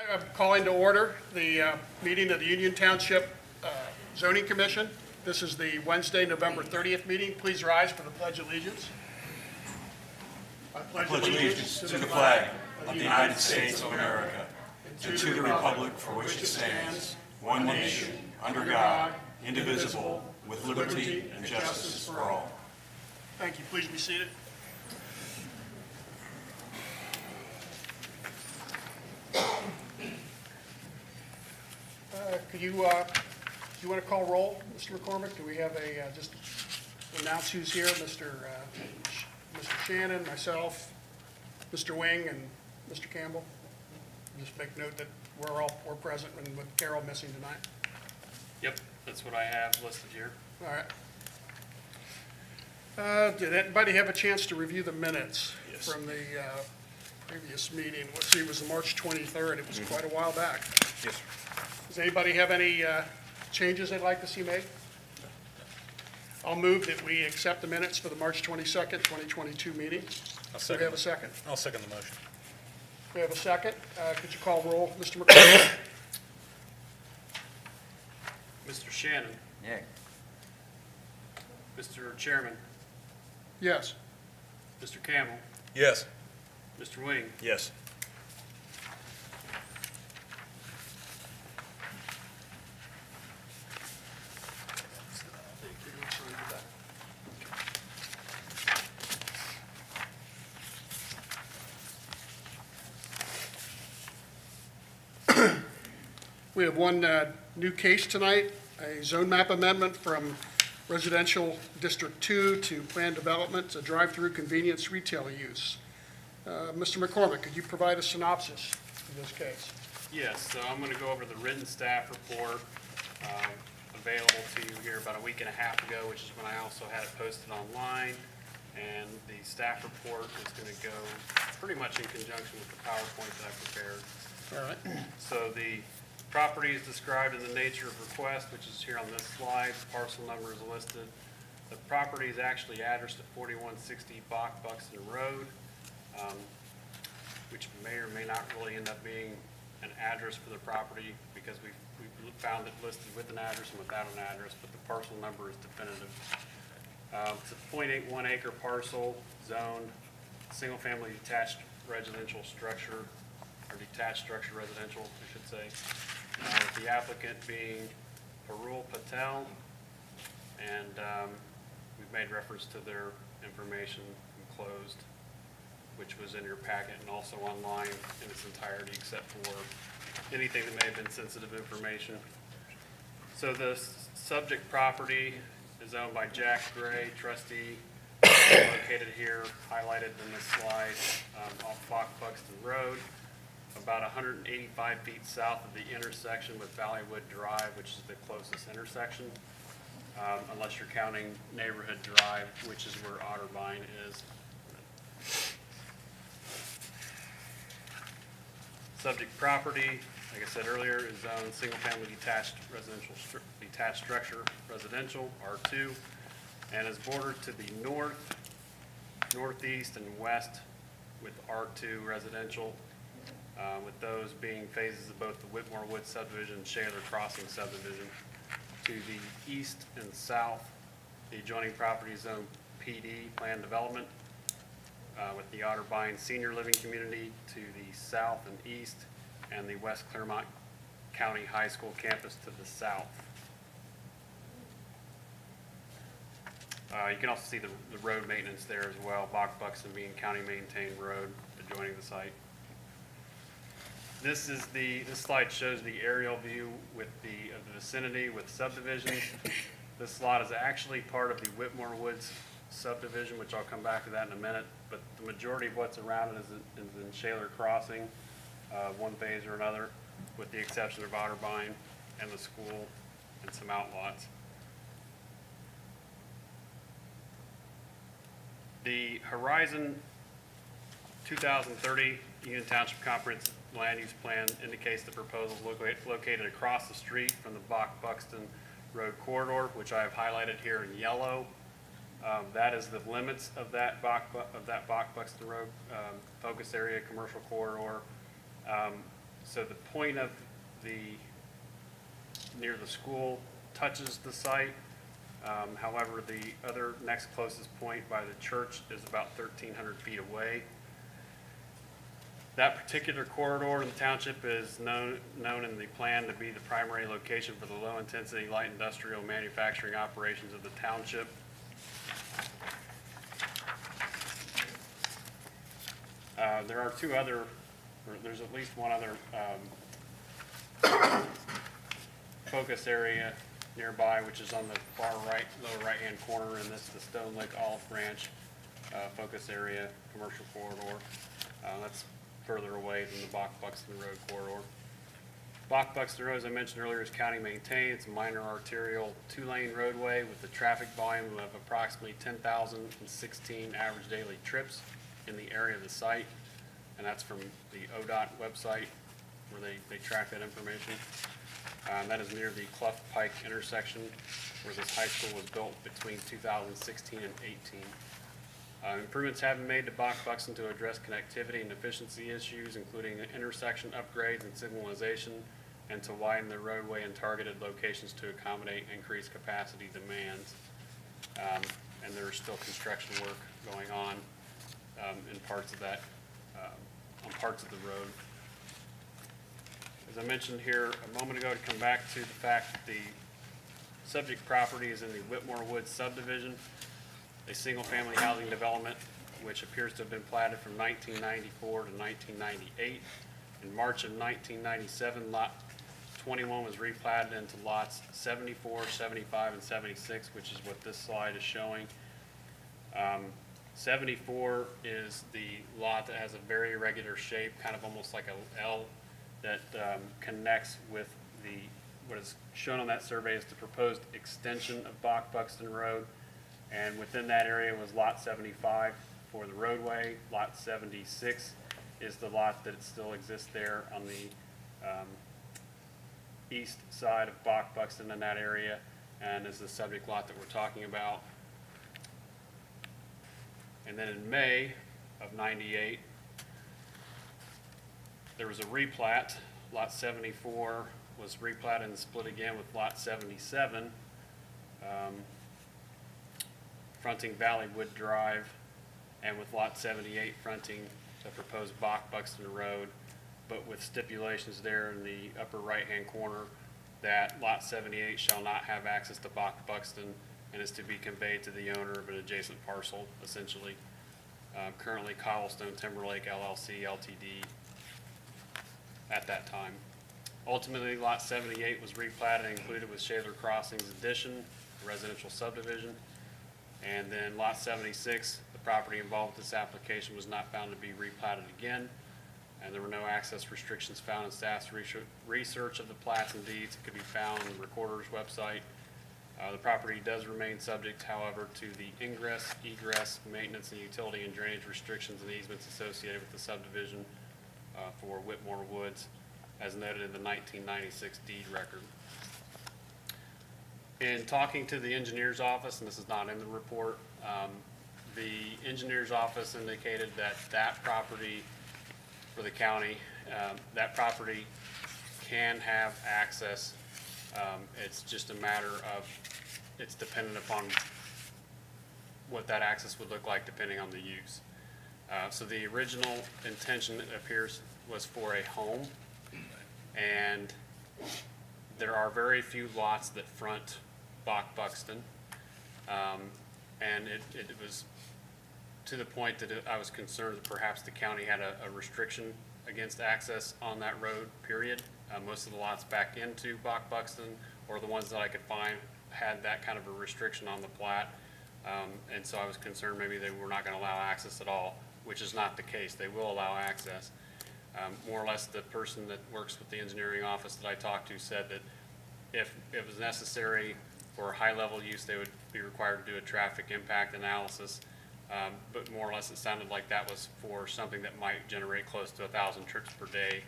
I'm calling to order the meeting of the Union Township Zoning Commission. This is the Wednesday, November 30th meeting. Please rise for the Pledge of Allegiance. I pledge allegiance to the flag of the United States of America and to the republic for which it stands, one nation, under God, indivisible, with liberty and justice for all. Thank you. Please be seated. Do you want to call roll, Mr. McCormick? Do we have just announce who's here? Mr. Shannon, myself, Mr. Wing, and Mr. Campbell. Just make note that we're present, and with Carol missing tonight. Yep, that's what I have listed here. All right. Did anybody have a chance to review the minutes from the previous meeting? Let's see, it was March 23rd. It was quite a while back. Yes, sir. Does anybody have any changes they'd like to see made? I'll move that we accept the minutes for the March 22nd, 2022 meeting. Do we have a second? I'll second the motion. We have a second. Could you call roll, Mr. McCormick? Mr. Shannon, Yay. Mr. Chairman, Yes. Mr. Campbell, Yes. Mr. Wing, Yes. We have one new case tonight, a zone map amendment from residential District 2 to planned development, a drive-through convenience retail use. Mr. McCormick, could you provide a synopsis of this case? Yes, so I'm going to go over the written staff report available to you here about a week and a half ago, which is when I also had it posted online. And the staff report is going to go pretty much in conjunction with the PowerPoint that I prepared. All right. So the property is described in the nature of request, which is here on this slide. The parcel number is listed. The property is actually addressed at 4160 Buxton Road, which may or may not really end up being an address for the property because we found it listed with an address and without an address, but the parcel number is definitive. It's a 0.81 acre parcel, zoned, single-family detached residential structure, or detached structure residential, I should say. With the applicant being Parul Patel, and we've made reference to their information enclosed, which was in your packet and also online in its entirety except for anything that may have been sensitive information. So the subject property is owned by Jack Gray, trustee, located here, highlighted in this slide, off Buxton Road, about 185 feet south of the intersection with Valleywood Drive, which is the closest intersection, unless you're counting Neighborhood Drive, which is where Otterbein is. Subject property, like I said earlier, is zoned single-family detached structure residential, R2, and is bordered to the north, northeast, and west with R2 residential, with those being phases of both the Whitmore Woods subdivision and Shaler Crossing subdivision. To the east and south, the adjoining property is zoned PD, planned development, with the Otterbein Senior Living Community to the south and east, and the West Clermont County High School campus to the south. You can also see the road maintenance there as well, Buxton being county-maintained road adjoining the site. This slide shows the aerial view with of the vicinity with subdivisions. This lot is actually part of the Whitmore Woods subdivision, which I'll come back to that in a minute, but the majority of what's around it is in Shaler Crossing, one phase or another, with the exception of Otterbein and the school and some outlots. The Horizon 2030 Union Township Comprehensive Land Use Plan indicates the proposal is located across the street from the Buxton Road corridor, which I have highlighted here in yellow. That is the limits of that Buxton Road focus area commercial corridor. So the point of near the school touches the site. However, the other next closest point by the church is about 1,300 feet away. That particular corridor in the township is known in the plan to be the primary location for the low-intensity light industrial manufacturing operations of the township. There are two other, or there's at least one other focus area nearby, which is on the far right, lower right-hand corner, and this is the Stone Lake Olive Branch focus area, commercial corridor. That's further away than the Bach-Buxton Road corridor. Bach-Buxton Road, as I mentioned earlier, is county maintained. It's a minor arterial two-lane roadway with a traffic volume of approximately 10,016 average daily trips in the area of the site, and that's from the ODOT website where they track that information. That is near the Clough Pike intersection where this high school was built between 2016 and 18. Improvements have been made to Bach-Buxton to address connectivity and efficiency issues, including intersection upgrades and signalization, and to widen the roadway in targeted locations to accommodate increased capacity demands. And there is still construction work going on in parts of that, on parts of the road. As I mentioned here a moment ago, to come back to the fact that the subject property is in the Whitmore Woods subdivision, a single-family housing development which appears to have been platted from 1994 to 1998. In March of 1997, Lot 21 was replatted into lots 74, 75, and 76, which is what this slide is showing. 74 is the lot that has a very irregular shape, kind of almost like a L, that connects with what is shown on that survey is the proposed extension of Bach-Buxton Road. And within that area was lot 75 for the roadway. Lot 76 is the lot that still exists there on the east side of Bach-Buxton in that area, and is the subject lot that we're talking about. And then in May of '98, there was a replat. Lot 74 was replatted and split again with lot 77, fronting Valleywood Drive, and with lot 78 fronting the proposed Bach-Buxton Road, but with stipulations there in the upper right-hand corner that lot 78 shall not have access to Bach-Buxton and is to be conveyed to the owner of an adjacent parcel, essentially. Currently Cobblestone Timberlake LLC Ltd. at that time. Ultimately, lot 78 was replatted and included with Shaler Crossings addition, a residential subdivision. And then lot 76, the property involved with this application, was not found to be replatted again, and there were no access restrictions found in staff's research of the plats and deeds. It could be found on the recorder's website. The property does remain subject, however, to the ingress, egress, maintenance, and utility and drainage restrictions and easements associated with the subdivision for Whitmore Woods, as noted in the 1996 deed record. In talking to the engineer's office, and this is not in the report, the engineer's office indicated that that property for the county, that property can have access. It's just a matter of, it's dependent upon what that access would look like depending on the use. So the original intention, it appears, was for a home, and there are very few lots that front Bach-Buxton, and it was to the point that I was concerned that perhaps the county had a restriction against access on that road, period. Most of the lots back into Bach-Buxton, or the ones that I could find, had that kind of a restriction on the plat, and so I was concerned maybe they were not going to allow access at all, which is not the case. They will allow access. More or less, the person that works with the engineering office that I talked to said that if it was necessary for high-level use, they would be required to do a traffic impact analysis. But more or less, it sounded like that was for something that might generate close to 1,000 trips per day.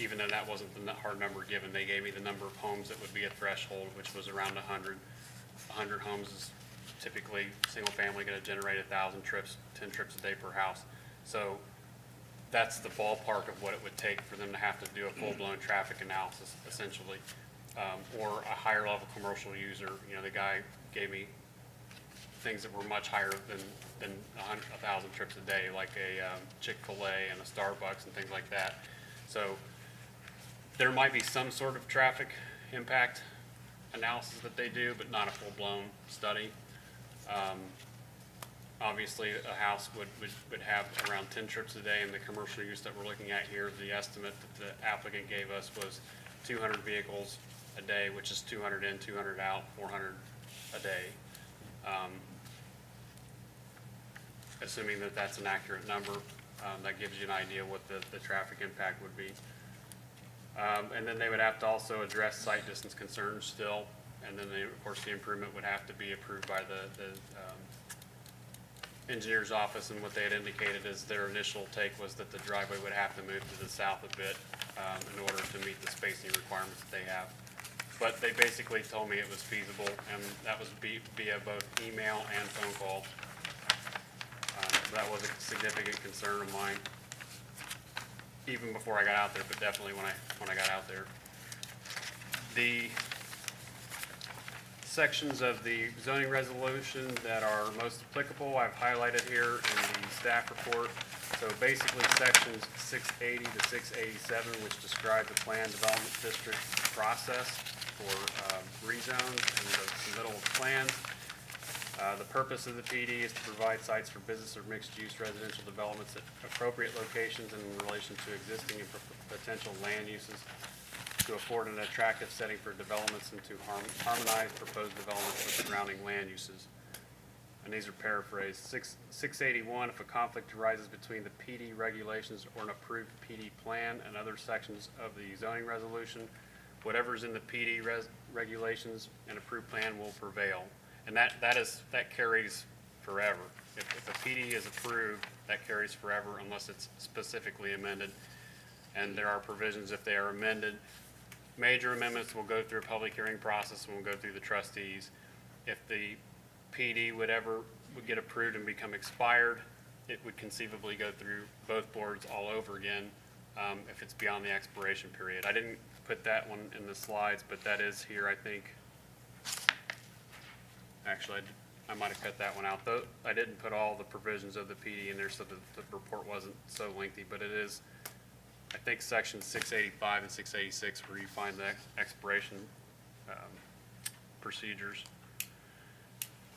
Even though that wasn't the hard number given, they gave me the number of homes that would be a threshold, which was around 100. 100 homes is typically single family going to generate 1,000 trips, 10 trips a day per house. So that's the ballpark of what it would take for them to have to do a full-blown traffic analysis, essentially, or a higher-level commercial user. You know, the guy gave me things that were much higher than 1,000 trips a day, like a Chick-fil-A and a Starbucks and things like that. So there might be some sort of traffic impact analysis that they do, but not a full-blown study. Obviously, a house would have around 10 trips a day, and the commercial use that we're looking at here, the estimate that the applicant gave us was 200 vehicles a day, which is 200 in, 200 out, 400 a day. Assuming that that's an accurate number, that gives you an idea what the traffic impact would be. And then they would have to also address site distance concerns still, and then of course the improvement would have to be approved by the engineer's office, and what they had indicated is their initial take was that the driveway would have to move to the south a bit in order to meet the spacing requirements that they have. But they basically told me it was feasible, and that was via both email and phone call. That was a significant concern of mine, even before I got out there, but definitely when I got out there. The sections of the zoning resolution that are most applicable, I've highlighted here in the staff report. So basically sections 680 to 687, which describe the plan development district process for rezones and the submittal of plans. The purpose of the PD is to provide sites for business or mixed-use residential developments at appropriate locations and in relation to existing and potential land uses, to afford an attractive setting for developments and to harmonize proposed developments with surrounding land uses. And these are paraphrased. 681, if a conflict arises between the PD regulations or an approved PD plan and other sections of the zoning resolution, whatever's in the PD regulations and approved plan will prevail. And that carries forever. If a PD is approved, that carries forever unless it's specifically amended. And there are provisions if they are amended. Major amendments will go through a public hearing process and will go through the trustees. If the PD would get approved and become expired, it would conceivably go through both boards all over again if it's beyond the expiration period. I didn't put that one in the slides, but that is here, I think. Actually, I might have cut that one out, though. I didn't put all the provisions of the PD in there so that the report wasn't so lengthy, but it is, I think, section 685 and 686 where you find the expiration procedures.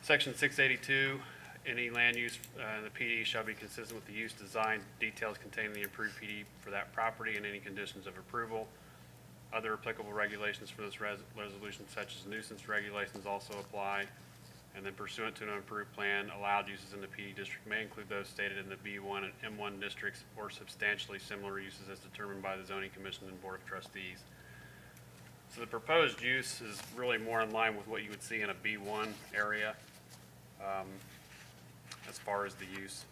Section 682, any land use in the PD shall be consistent with the use design details contained in the approved PD for that property and any conditions of approval. Other applicable regulations for this resolution, such as nuisance regulations, also apply. And then pursuant to an approved plan, allowed uses in the PD district may include those stated in the B1 and M1 districts or substantially similar uses as determined by the Zoning Commission and Board of Trustees. So the proposed use is really more in line with what you would see in a B1 area as far as the use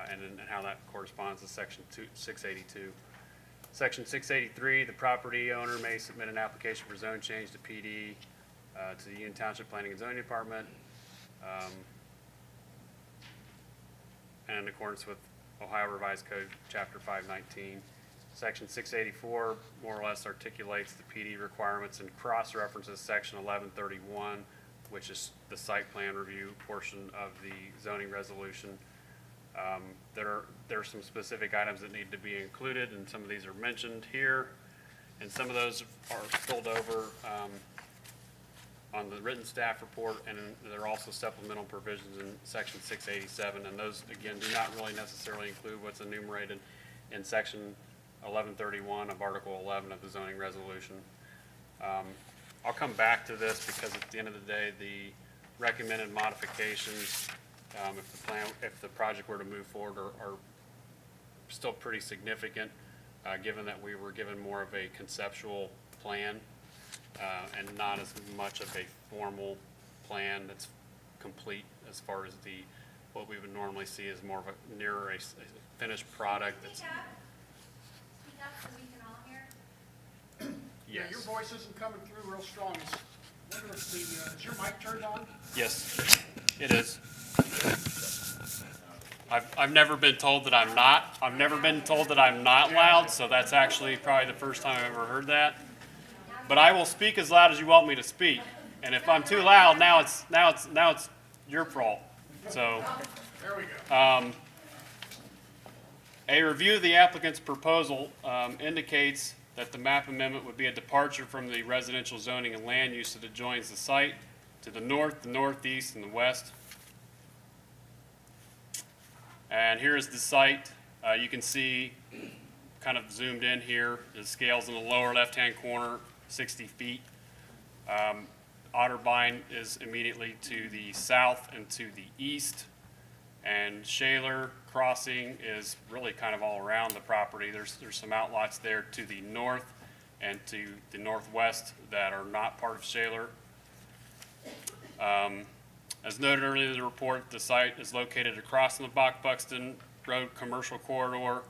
and how that corresponds to section 682. Section 683, the property owner may submit an application for zone change to PD to the Union Township Planning and Zoning Department and in accordance with Ohio Revised Code, Chapter 519. Section 684 more or less articulates the PD requirements and cross-references Section 1131, which is the site plan review portion of the zoning resolution. There are some specific items that need to be included, and some of these are mentioned here, and some of those are spilled over on the written staff report, and there are also supplemental provisions in section 687, and those, again, do not really necessarily include what's enumerated in section 1131 of Article 11 of the zoning resolution. I'll come back to this because at the end of the day, the recommended modifications, if the project were to move forward, are still pretty significant, given that we were given more of a conceptual plan and not as much of a formal plan that's complete as far as what we would normally see as more of a nearer a finished product that's. Speak up so we can all hear. Yeah, your voice isn't coming through real strong. I wonder if is your mic turned on? Yes, it is. I've never been told that I'm not. I've never been told that I'm not loud, so that's actually probably the first time I've ever heard that. But I will speak as loud as you want me to speak. And if I'm too loud, now it's your fault. So, There we go. a review of the applicant's proposal indicates that the map amendment would be a departure from the residential zoning and land use that adjoins the site to the north, the northeast, and the west. And here is the site. You can see, kind of zoomed in here, the scales in the lower left-hand corner, 60 feet. Otterbein is immediately to the south and to the east. And Shaler Crossing is really kind of all around the property. There's some outlots there to the north and to the northwest that are not part of Shaler. As noted earlier in the report, the site is located across from the Buxton Road commercial corridor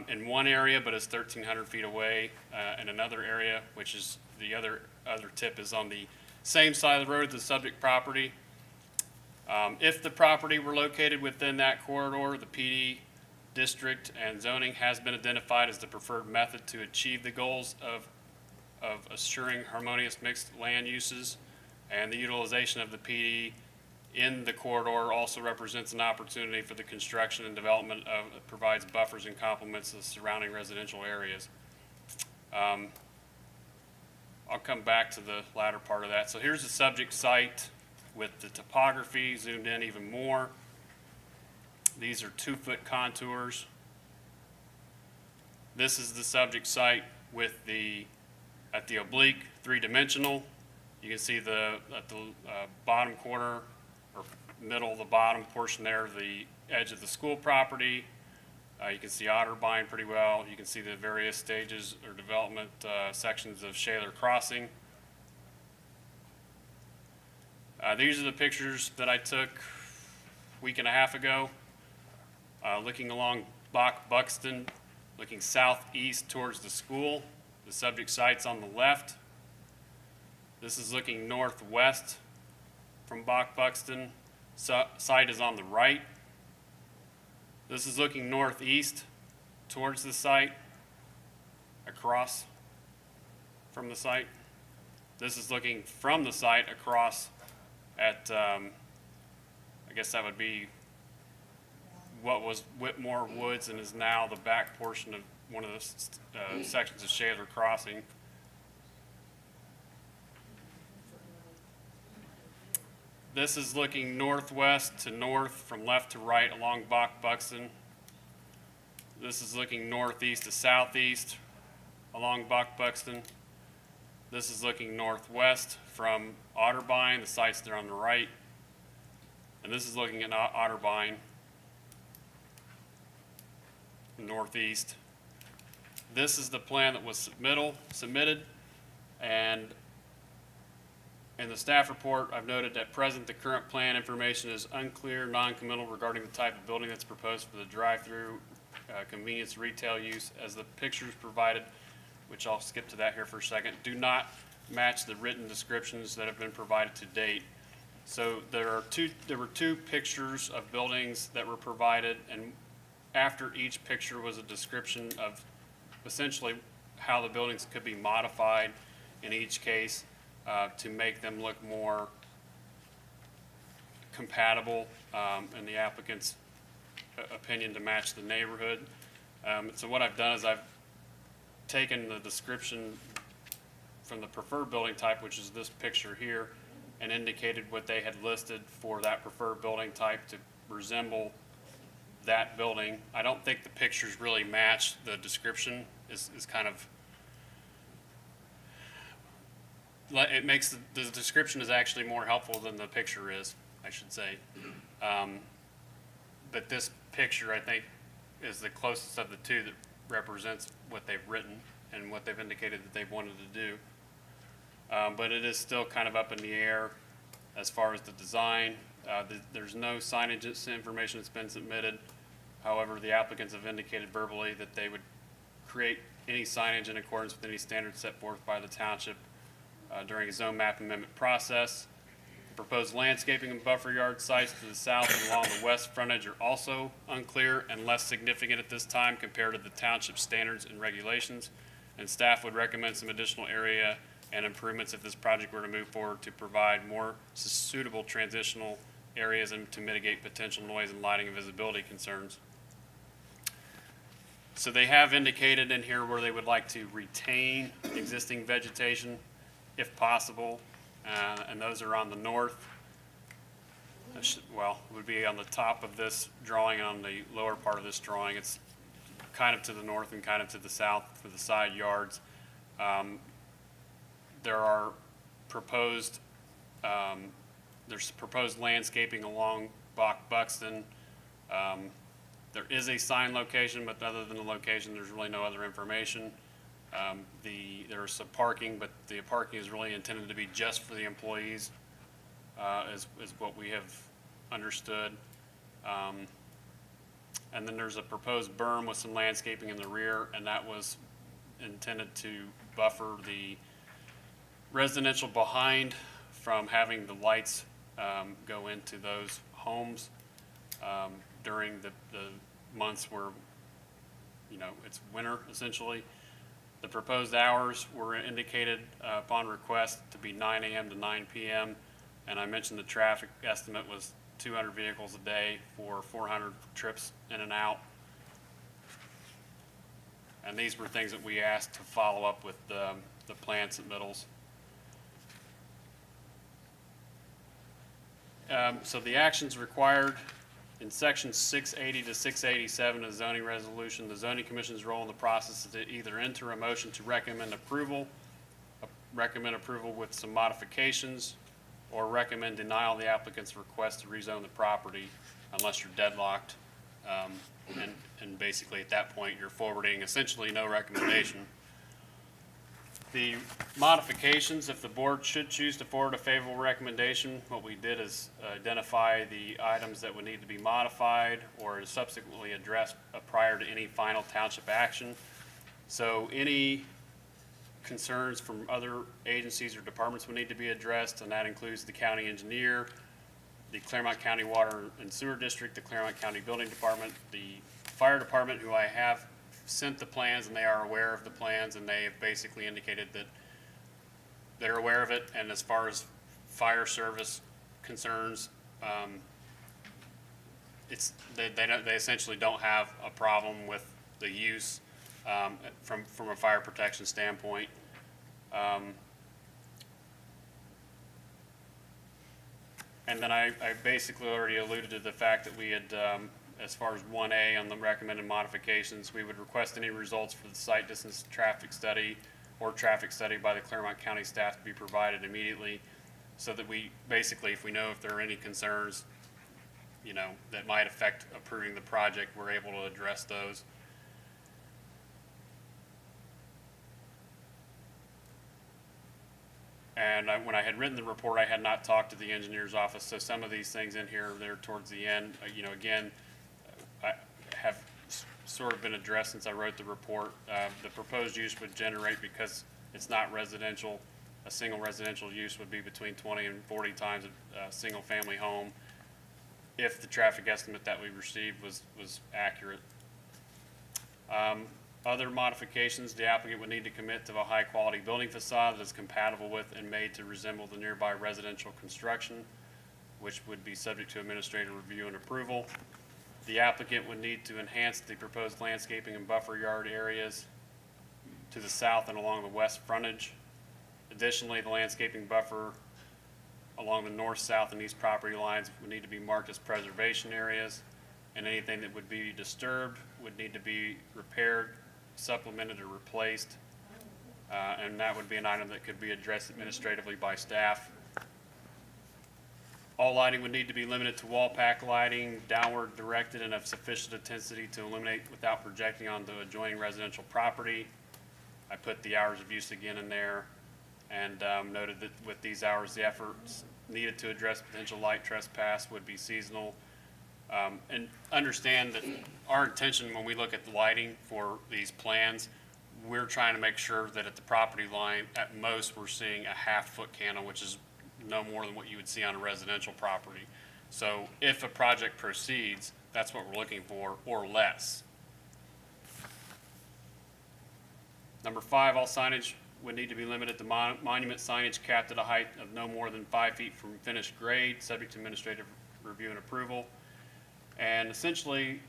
in one area, but is 1,300 feet away in another area, which is the other tip is on the same side of the road as the subject property. If the property were located within that corridor, the PD district and zoning has been identified as the preferred method to achieve the goals of assuring harmonious mixed land uses, and the utilization of the PD in the corridor also represents an opportunity for the construction and development of, provides buffers and complements the surrounding residential areas. I'll come back to the latter part of that. So here's the subject site with the topography zoomed in even more. These are 2-foot contours. This is the subject site with at the oblique 3-dimensional. You can see at the bottom corner or middle of the bottom portion there, the edge of the school property. You can see Otterbein pretty well. You can see the various stages or development sections of Shaler Crossing. These are the pictures that I took a week and a half ago, looking along Buxton, looking southeast towards the school. The subject site's on the left. This is looking northwest from Buxton. Site is on the right. This is looking northeast towards the site, across from the site. This is looking from the site across at, I guess that would be what was Whitmore Woods and is now the back portion of one of the sections of Shaler Crossing. This is looking northwest to north from left to right along Buxton. This is looking northeast to southeast along Buxton. This is looking northwest from Otterbein, the sites there on the right. And this is looking at Otterbein, northeast. This is the plan that was submitted, and in the staff report, I've noted that present the current plan information is unclear, non-committal regarding the type of building that's proposed for the drive-through convenience retail use, as the pictures provided, which I'll skip to that here for a second, do not match the written descriptions that have been provided to date. So there were two pictures of buildings that were provided, and after each picture was a description of essentially how the buildings could be modified in each case to make them look more compatible in the applicant's opinion to match the neighborhood. So what I've done is I've taken the description from the preferred building type, which is this picture here, and indicated what they had listed for that preferred building type to resemble that building. I don't think the pictures really match the description. Is kind of, it makes the description is actually more helpful than the picture is, I should say. But this picture, I think, is the closest of the two that represents what they've written and what they've indicated that they've wanted to do. But it is still kind of up in the air as far as the design. There's no signage information that's been submitted. However, the applicants have indicated verbally that they would create any signage in accordance with any standards set forth by the township during a zone map amendment process. Proposed landscaping and buffer yard sites to the south and along the west frontage are also unclear and less significant at this time compared to the township standards and regulations. And staff would recommend some additional area and improvements if this project were to move forward to provide more suitable transitional areas and to mitigate potential noise and lighting and visibility concerns. So they have indicated in here where they would like to retain existing vegetation if possible, and those are on the north. Well, it would be on the top of this drawing, on the lower part of this drawing. It's kind of to the north and kind of to the south for the side yards. There are proposed, there's proposed landscaping along Buxton. There is a sign location, but other than the location, there's really no other information. There's some parking, but the parking is really intended to be just for the employees, is what we have understood. And then there's a proposed berm with some landscaping in the rear, and that was intended to buffer the residential behind from having the lights go into those homes during the months where, you know, it's winter essentially. The proposed hours were indicated upon request to be 9 a.m. to 9 p.m. And I mentioned the traffic estimate was 200 vehicles a day for 400 trips in and out. And these were things that we asked to follow up with the plan submittals. So the actions required in sections 680 to 687 of the zoning resolution, the zoning commission's role in the process is to either enter a motion to recommend approval with some modifications, or recommend denial of the applicant's request to rezone the property unless you're deadlocked. And basically at that point, you're forwarding essentially no recommendation. The modifications, if the board should choose to forward a favorable recommendation, what we did is identify the items that would need to be modified or subsequently addressed prior to any final township action. So any concerns from other agencies or departments would need to be addressed, and that includes the county engineer, the Clermont County Water and Sewer District, the Clermont County Building Department, the fire department, who I have sent the plans, and they are aware of the plans, and they have basically indicated that they're aware of it. And as far as fire service concerns, they essentially don't have a problem with the use from a fire protection standpoint. And then I basically already alluded to the fact that we had, as far as 1A on the recommended modifications, we would request any results for the site distance traffic study or traffic study by the Clermont County staff to be provided immediately, so that we basically, if we know if there are any concerns, you know, that might affect approving the project, we're able to address those. And when I had written the report, I had not talked to the engineer's office, so some of these things in here, they're towards the end. You know, again, I have sort of been addressed since I wrote the report. The proposed use would generate, because it's not residential, a single residential use would be between 20 and 40 times a single family home, if the traffic estimate that we received was accurate. Other modifications, the applicant would need to commit to a high-quality building facade that is compatible with and made to resemble the nearby residential construction, which would be subject to administrative review and approval. The applicant would need to enhance the proposed landscaping and buffer yard areas to the south and along the west frontage. Additionally, the landscaping buffer along the north, south, and east property lines would need to be marked as preservation areas, and anything that would be disturbed would need to be repaired, supplemented, or replaced, and that would be an item that could be addressed administratively by staff. All lighting would need to be limited to wall pack lighting, downward directed and of sufficient intensity to illuminate without projecting onto adjoining residential property. I put the hours of use again in there, and noted that with these hours, the efforts needed to address potential light trespass would be seasonal. And understand that our intention when we look at the lighting for these plans, we're trying to make sure that at the property line, at most, we're seeing a half-foot candle, which is no more than what you would see on a residential property. So if a project proceeds, that's what we're looking for, or less. Number 5, all signage would need to be limited to monument signage capped at a height of no more than 5 feet from finished grade, subject to administrative review and approval. And essentially,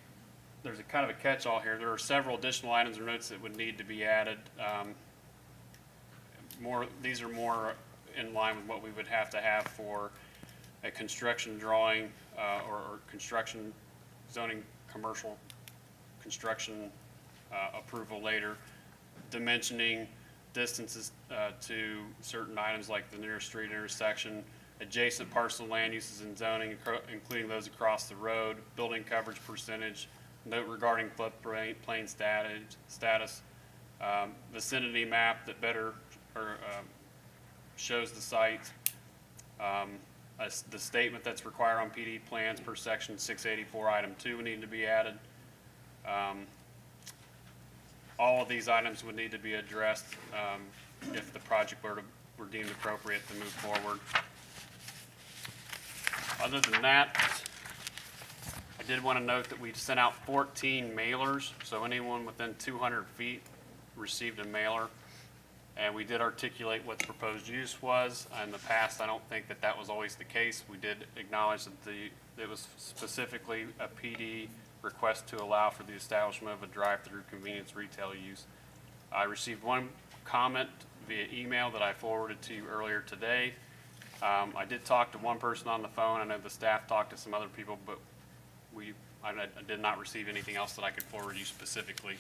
there's a kind of a catch-all here. There are several additional items or notes that would need to be added. These are more in line with what we would have to have for a construction drawing or construction zoning commercial construction approval later. Dimensioning, distances to certain items like the nearest street intersection, adjacent parcel land uses in zoning, including those across the road, building coverage percentage, note regarding floodplain status, vicinity map that better shows the site, the statement that's required on PD plans per section 684 item 2 would need to be added. All of these items would need to be addressed if the project were deemed appropriate to move forward. Other than that, I did want to note that we sent out 14 mailers, so anyone within 200 feet received a mailer. And we did articulate what the proposed use was. In the past, I don't think that was always the case. We did acknowledge that it was specifically a PD request to allow for the establishment of a drive-through convenience retail use. I received one comment via email that I forwarded to you earlier today. I did talk to one person on the phone. I know the staff talked to some other people, but I did not receive anything else that I could forward you specifically.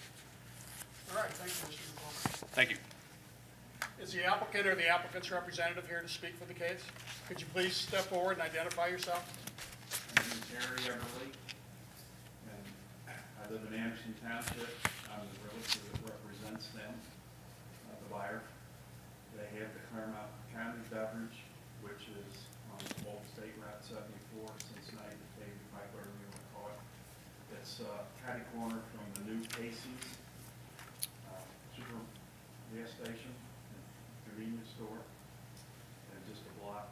All right, thank you, Mr. McCormick. Thank you. Is the applicant or the applicant's representative here to speak for the case? Could you please step forward and identify yourself? My name is Harry Everly, and I live in Anderson Township. I'm the realtor that represents them, the buyer. They have the Clermont County beverage, which is on Old State Route 74, Cincinnati, Davie, Pipe, whatever you want to call it. It's catty corner from the new Casey's super gas station and convenience store, and just a block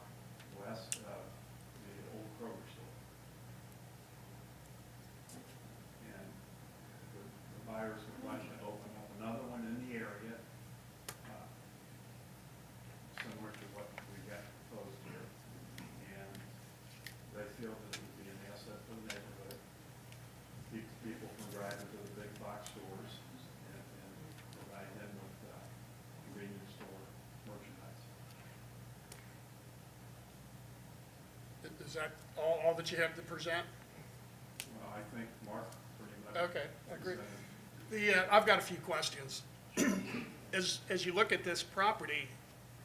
west of the old Kroger store. And the buyers would like to open up another one in the area, similar to what we got proposed here. And they feel that it would be an asset for the neighborhood, keep people from driving to the big box stores, and provide them with convenience store merchandise. Is that all that you have to present? Well, I think Mark pretty much. Okay, I agree. said I've got a few questions. As you look at this property,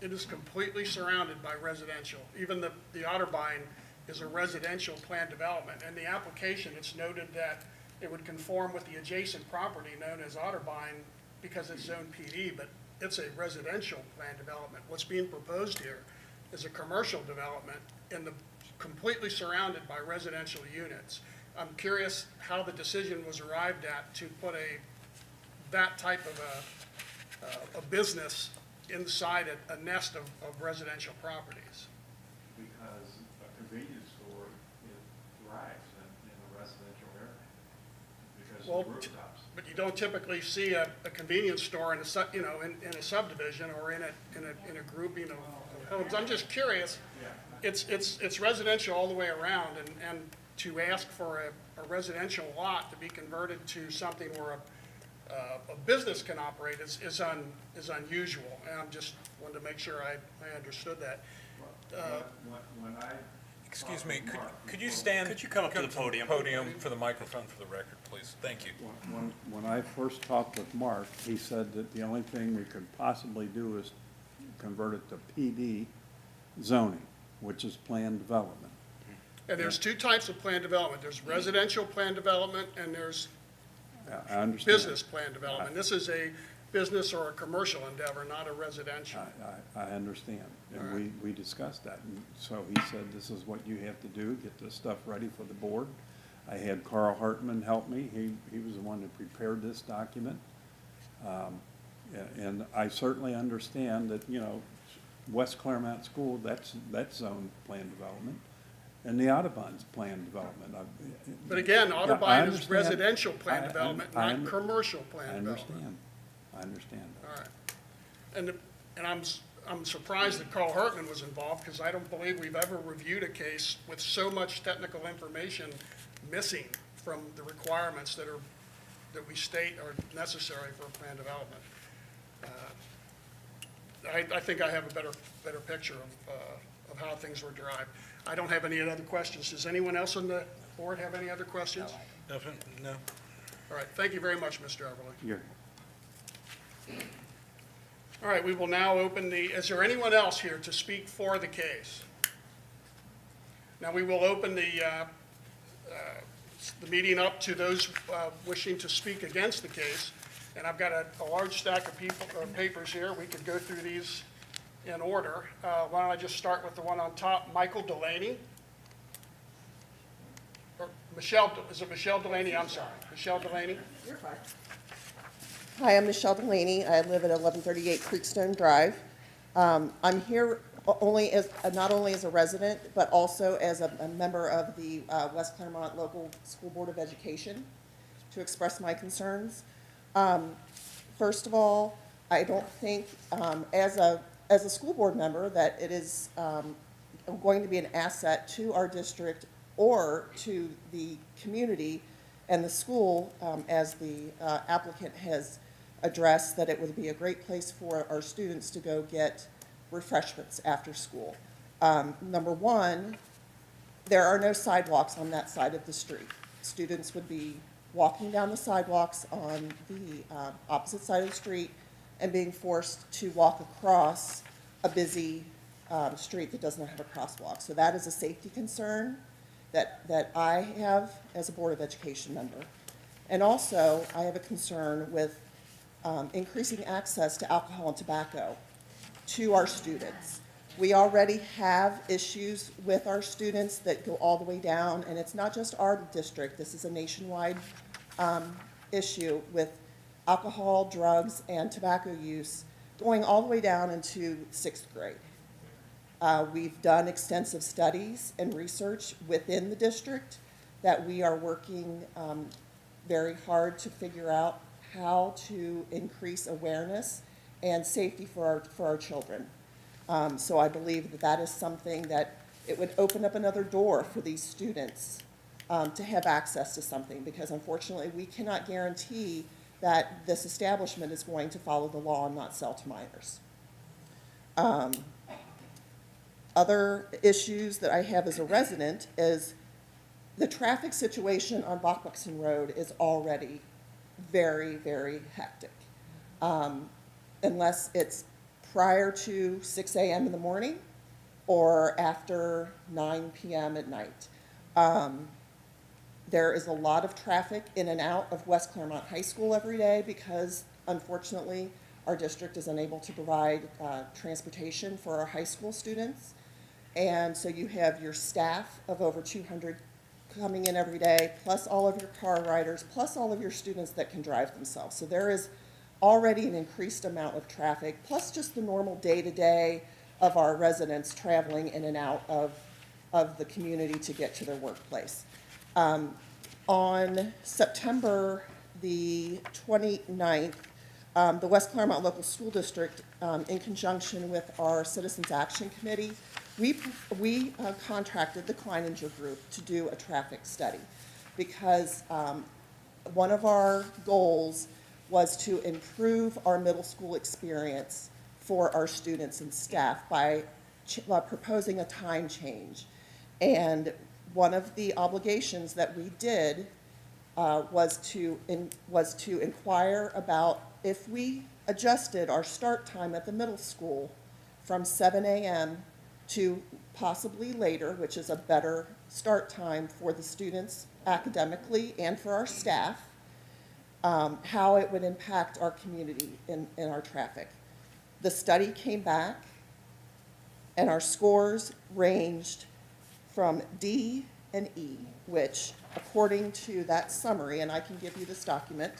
it is completely surrounded by residential. Even the Otterbein is a residential plan development. And the application, it's noted that it would conform with the adjacent property known as Otterbein because it's zone PD, but it's a residential plan development. What's being proposed here is a commercial development completely surrounded by residential units. I'm curious how the decision was arrived at to put that type of a business inside a nest of residential properties. because a convenience store thrives in a residential area because Well, of the rooftops. But you don't typically see a convenience store in a subdivision or in a grouping of homes. I'm just curious. It's residential all the way around, and to ask for a residential lot to be converted to something where a business can operate is unusual. And I'm just wanted to make sure I understood that. When I Excuse talked me, with Mark could you before- stand? Could you come up to the podium? Podium for the microphone for the record, please. Thank you. When I first talked with Mark, he said that the only thing we could possibly do is convert it to PD zoning, which is planned development. And there's two types of plan development. There's residential plan development and there's I understand. business plan development. This is a business or a commercial endeavor, not a residential. I understand, and we discussed that, and so he said, this is what you have to do, get this stuff ready for the board. I had Carl Hartman help me, he was the one that prepared this document. And I certainly understand that, West Clermont School, that's zone plan development, and the Audubon's plan development. But again, Yeah, I Audubon is understand. residential plan I- development, I- not commercial I plan development. understand. All right. And I'm surprised that Carl Hartman was involved, because I don't believe we've ever reviewed a case with so much technical information missing from the requirements that we state are necessary for a plan development. I think I have a better picture of how things were derived. I don't have any other questions. Does anyone else on the board have any other questions? Nothing? No? All right, thank you very much, Mr. Everly. You're, All right, we will now open is there anyone else here to speak for the case? Now, we will open the meeting up to those wishing to speak against the case. And I've got a large stack of papers here. We could go through these in order. Why don't I just start with the one on top, Michael Delaney? Or Michelle, is it Michelle Delaney? I'm sorry, Michelle Delaney? You're fine. Hi, I'm Michelle Delaney. I live at 1138 Creekstone Drive. I'm here not only as a resident, but also as a member of the West Clermont Local School Board of Education to express my concerns. First of all, I don't think, as a school board member, that it is going to be an asset to our district or to the community and the school, as the applicant has addressed, that it would be a great place for our students to go get refreshments after school. Number one, there are no sidewalks on that side of the street. Students would be walking down the sidewalks on the opposite side of the street and being forced to walk across a busy street that doesn't have a crosswalk. So that is a safety concern that I have as a Board of Education member. And also, I have a concern with increasing access to alcohol and tobacco to our students. We already have issues with our students that go all the way down, and it's not just our district. This is a nationwide issue with alcohol, drugs, and tobacco use going all the way down into 6th grade. We've done extensive studies and research within the district that we are working very hard to figure out how to increase awareness and safety for our children. So I believe that is something that it would open up another door for these students to have access to something, because unfortunately we cannot guarantee that this establishment is going to follow the law and not sell to minors. Other issues that I have as a resident is the traffic situation on Bachbuxton Road is already very, very hectic. Unless it's prior to 6 a.m. in the morning or after 9 p.m. at night. There is a lot of traffic in and out of West Clermont High School every day because, unfortunately, our district is unable to provide transportation for our high school students. And so you have your staff of over 200 coming in every day, plus all of your car riders, plus all of your students that can drive themselves. So there is already an increased amount of traffic, plus just the normal day-to-day of our residents traveling in and out of the community to get to their workplace. On September the 29th, the West Clermont Local School District, in conjunction with our Citizens Action Committee, we contracted the Kleininger Group to do a traffic study because one of our goals was to improve our middle school experience for our students and staff by proposing a time change. And one of the obligations that we did was to inquire about if we adjusted our start time at the middle school from 7 a.m. to possibly later, which is a better start time for the students academically and for our staff, how it would impact our community in our traffic. The study came back, and our scores ranged from D and E, which, according to that summary, and I can give you this document,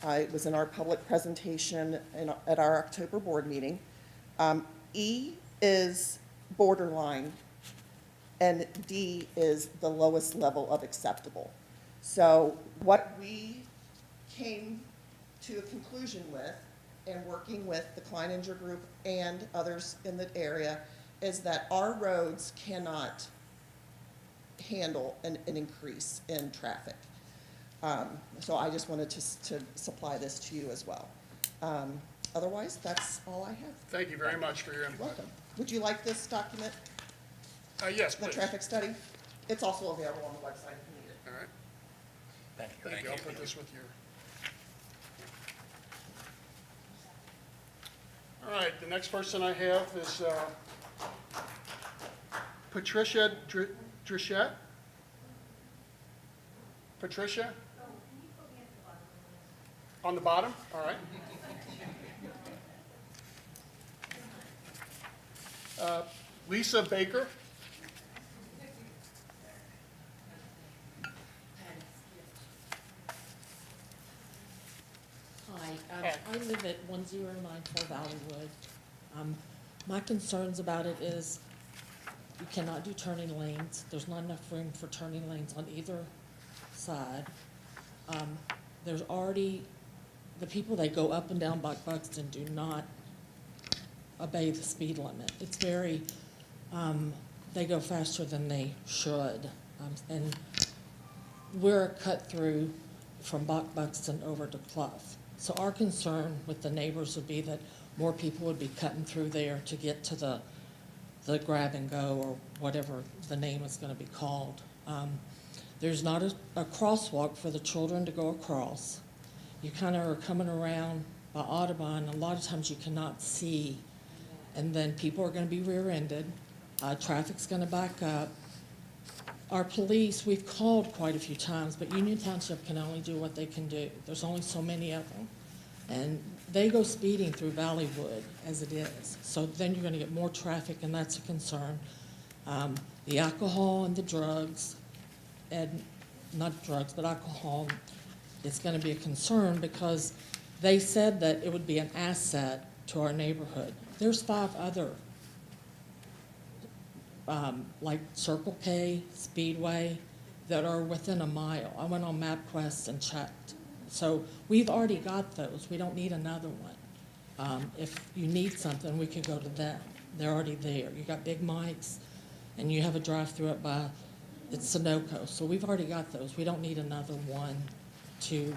it was in our public presentation at our October board meeting, E is borderline, and D is the lowest level of acceptable. So what we came to a conclusion with, and working with the Kleininger Group and others in the area, is that our roads cannot handle an increase in traffic. So I just wanted to supply this to you as well. Otherwise, that's all I have. Thank you very much for your You're input. welcome. Would you like this document, Yes, the please. traffic study? It's also available on the website if you need it. All right, Thank you. thank you. I'll put this with you. All right, the next person I have is Patricia Drichette. Patricia? On the bottom? All right. Lisa Baker. Hi, I live at 1094 Valleywood. My concerns about it is you cannot do turning lanes. There's not enough room for turning lanes on either side. There's already, the people that go up and down Buxton do not obey the speed limit. It's very, they go faster than they should. And we're a cut through from Buxton over to Clough. So our concern with the neighbors would be that more people would be cutting through there to get to the grab and go, or whatever the name is gonna be called. There's not a crosswalk for the children to go across. You kind of are coming around by Audubon, a lot of times you cannot see, and then people are gonna be rear-ended, traffic's gonna back up. Our police, we've called quite a few times, but Union Township can only do what they can do. There's only so many of them. And they go speeding through Valleywood as it is. So then you're gonna get more traffic, and that's a concern. The alcohol and the drugs, and not drugs, but alcohol is gonna be a concern because they said that it would be an asset to our neighborhood. There's 5 other like Circle K, Speedway, that are within a mile. I went on MapQuest and checked. So we've already got those. We don't need another one. If you need something, we could go to them. They're already there. You got Big Mike's, and you have a drive-through up by, it's Sunoco. So we've already got those. We don't need another one to,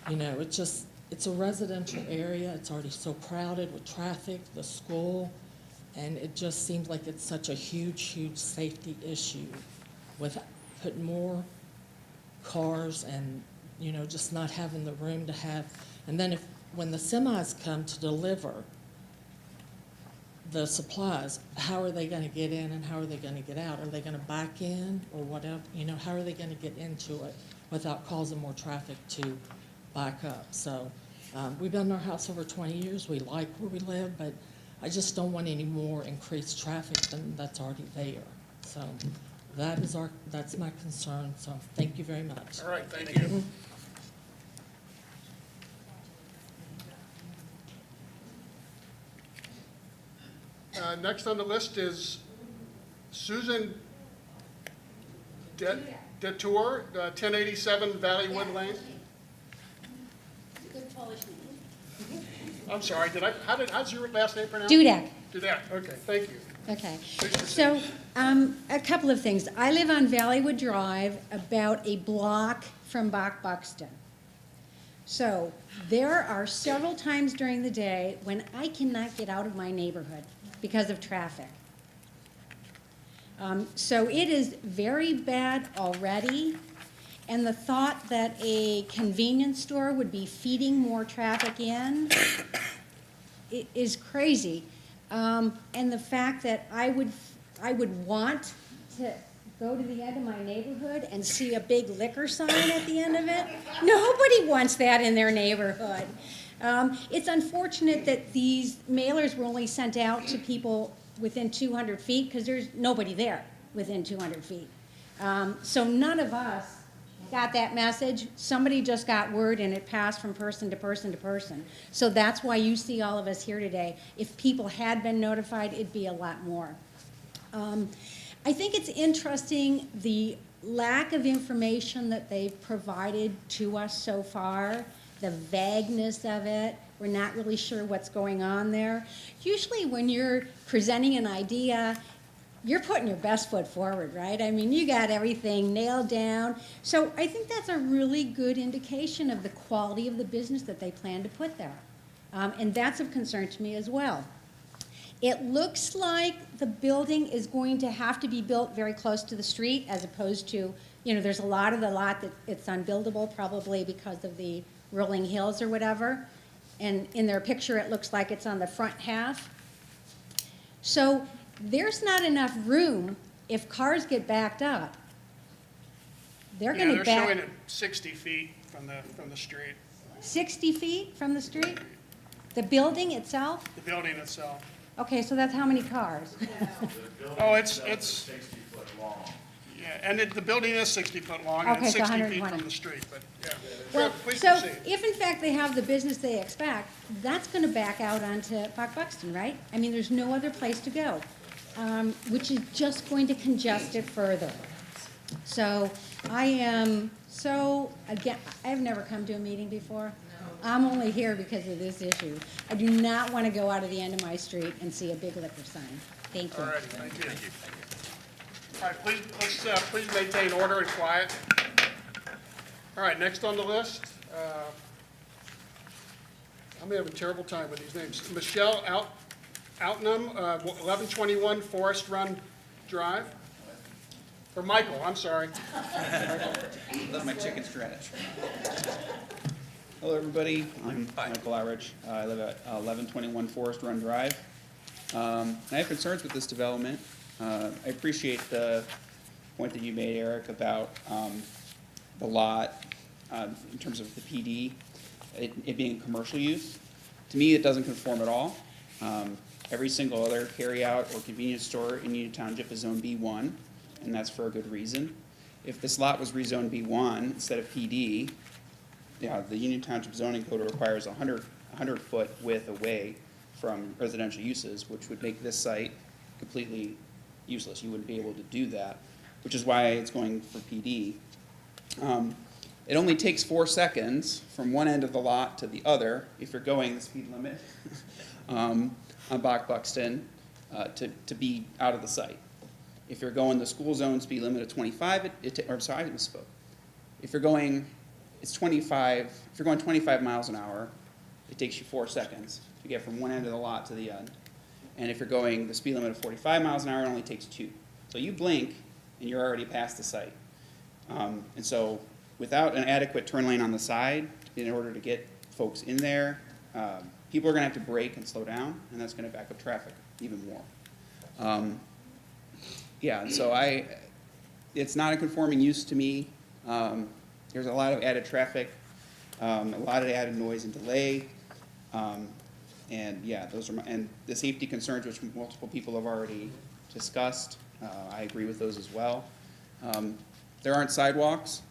you know, it's a residential area. It's already so crowded with traffic, the school. And it just seems like it's such a huge, huge safety issue with putting more cars and, you know, just not having the room to have. And then when the semis come to deliver the supplies, how are they gonna get in and how are they gonna get out? Are they gonna back in or whatever? You know, how are they gonna get into it without causing more traffic to back up? So we've been in our house over 20 years. We like where we live, but I just don't want any more increased traffic than that's already there. So that's my concern. So thank you very much. All right, thank you. Next on the list is Susan Detour, 1087 Valleywood Lane. I'm sorry, how's your last name pronounced? Dudak. Dudak, okay, thank you. Okay. Please proceed. So, a couple of things. I live on Valleywood Drive, about a block from Buxton. So, there are several times during the day when I cannot get out of my neighborhood because of traffic. So it is very bad already, and the thought that a convenience store would be feeding more traffic in is crazy. And the fact that I would want to go to the end of my neighborhood and see a big liquor sign at the end of it. Nobody wants that in their neighborhood. It's unfortunate that these mailers were only sent out to people within 200 feet because there's nobody there within 200 feet. So none of us got that message. Somebody just got word and it passed from person to person to person. So that's why you see all of us here today. If people had been notified, it'd be a lot more. I think it's interesting the lack of information that they've provided to us so far, the vagueness of it. We're not really sure what's going on there. Usually when you're presenting an idea, you're putting your best foot forward, right? I mean, you got everything nailed down. So I think that's a really good indication of the quality of the business that they plan to put there. And that's of concern to me as well. It looks like the building is going to have to be built very close to the street as opposed to, you know, there's a lot of the lot that it's unbuildable probably because of the rolling hills or whatever. And in their picture, it looks like it's on the front half. So there's not enough room if cars get backed up. They're Yeah, going to they're back showing it 60 feet from the street, 60 feet from the street? The building itself? the building itself. Okay, so that's how many cars? Oh, it's, 60-foot long. yeah, and the building is 60 foot long, and Okay, it's so 60 feet 120. from the street, but, yeah. Well, Sure, please so proceed. if in fact they have the business they expect, that's going to back out onto Buxton, right? I mean, there's no other place to go, which is just going to congest it further. So I am so, again, I've never come to a meeting before. I'm only here because of this issue. I do not want to go out of the end of my street and see a big liquor sign. Thank you. All right, thank you. All right, please maintain order and quiet. All right, next on the list, I'm having a terrible time with these names. Michelle Outnum, 1121 Forest Run Drive. Or Michael, I'm sorry. Love my chicken scratch. Hello, everybody. I'm Michael Outridge. I live at 1121 Forest Run Drive. I have concerns with this development. I appreciate the point that you made, Eric, about the lot in terms of the PD, it being commercial use. To me, it doesn't conform at all. Every single other carryout or convenience store in Union Township is Zone B1, and that's for a good reason. If this lot was rezoned B1 instead of PD, yeah, the Union Township zoning code requires 100-foot width away from residential uses, which would make this site completely useless. You wouldn't be able to do that, which is why it's going for PD. It only takes 4 seconds from one end of the lot to the other, if you're going the speed limit on Buxton, to be out of the site. If you're going the school zone speed limit of 25, or sorry, I misspoke. If you're going, it's 25, if you're going 25 miles an hour, it takes you 4 seconds to get from one end of the lot to the end. And if you're going the speed limit of 45 miles an hour, it only takes 2. So you blink, and you're already past the site. And so without an adequate turn lane on the side, in order to get folks in there, people are going to have to brake and slow down, and that's going to back up traffic even more. Yeah, so it's not a conforming use to me. There's a lot of added traffic, a lot of added noise and delay. And yeah, those are and the safety concerns, which multiple people have already discussed, I agree with those as well. There aren't sidewalks,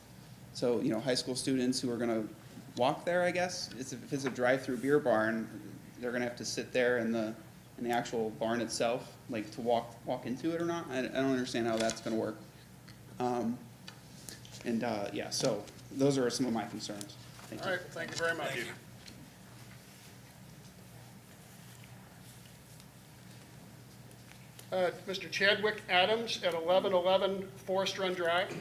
so high school students who are going to walk there, I guess, if it's a drive-through beer barn, they're going to have to sit there in the actual barn itself, like to walk into it or not. I don't understand how that's going to work. Yeah, so those are some of my concerns. Thank you. All right, thank you very much. Mr. Chadwick Adams at 1111 Forest Run Drive.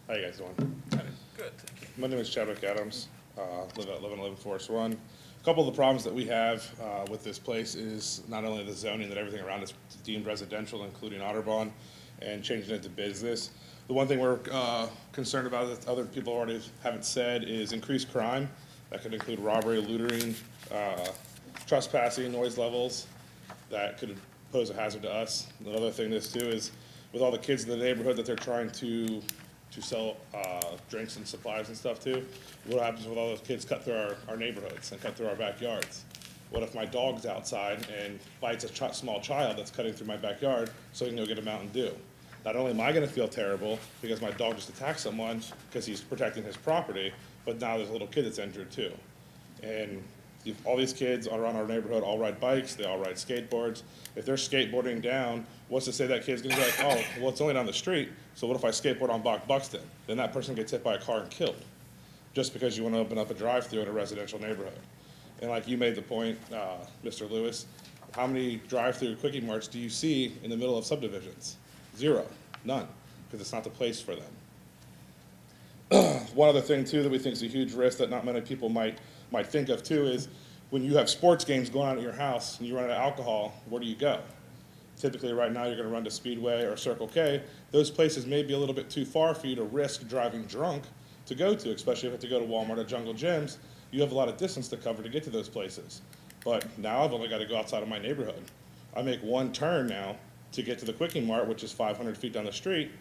How you guys doing? Good, thank you. My name is Chadwick Adams, live at 1111 Forest Run. A couple of the problems that we have with this place is not only the zoning, that everything around is deemed residential, including Otterborn, and changing it to business. The one thing we're concerned about that other people already haven't said is increased crime. That could include robbery, looting, trespassing, noise levels. That could pose a hazard to us. Another thing is too is with all the kids in the neighborhood that they're trying to sell drinks and supplies and stuff to, what happens with all those kids cut through our neighborhoods and cut through our backyards? What if my dog's outside and bites a small child that's cutting through my backyard so he can go get a Mountain Dew? not only am I gonna feel terrible because my dog just attacked someone because he's protecting his property, but now there's a little kid that's injured too. And all these kids around our neighborhood all ride bikes, they all ride skateboards. If they're skateboarding down, what's to say that kid's gonna be like, oh, well, it's only down the street, so what if I skateboard on Buxton? Then that person gets hit by a car and killed, just because you wanna open up a drive-through in a residential neighborhood. And like you made the point, Mr. Lewis, how many drive-through Quickie Marts do you see in the middle of subdivisions? Zero, none, because it's not the place for them. One other thing too that we think is a huge risk that not many people might think of too is when you have sports games going on at your house and you run out of alcohol, where do you go? Typically right now you're gonna run to Speedway or Circle K. Those places may be a little bit too far for you to risk driving drunk to go to, especially if you have to go to Walmart or Jungle Gyms. You have a lot of distance to cover to get to those places. But now I've only gotta go outside of my neighborhood. I make one turn now to get to the Quickie Mart, which is 500 feet down the street,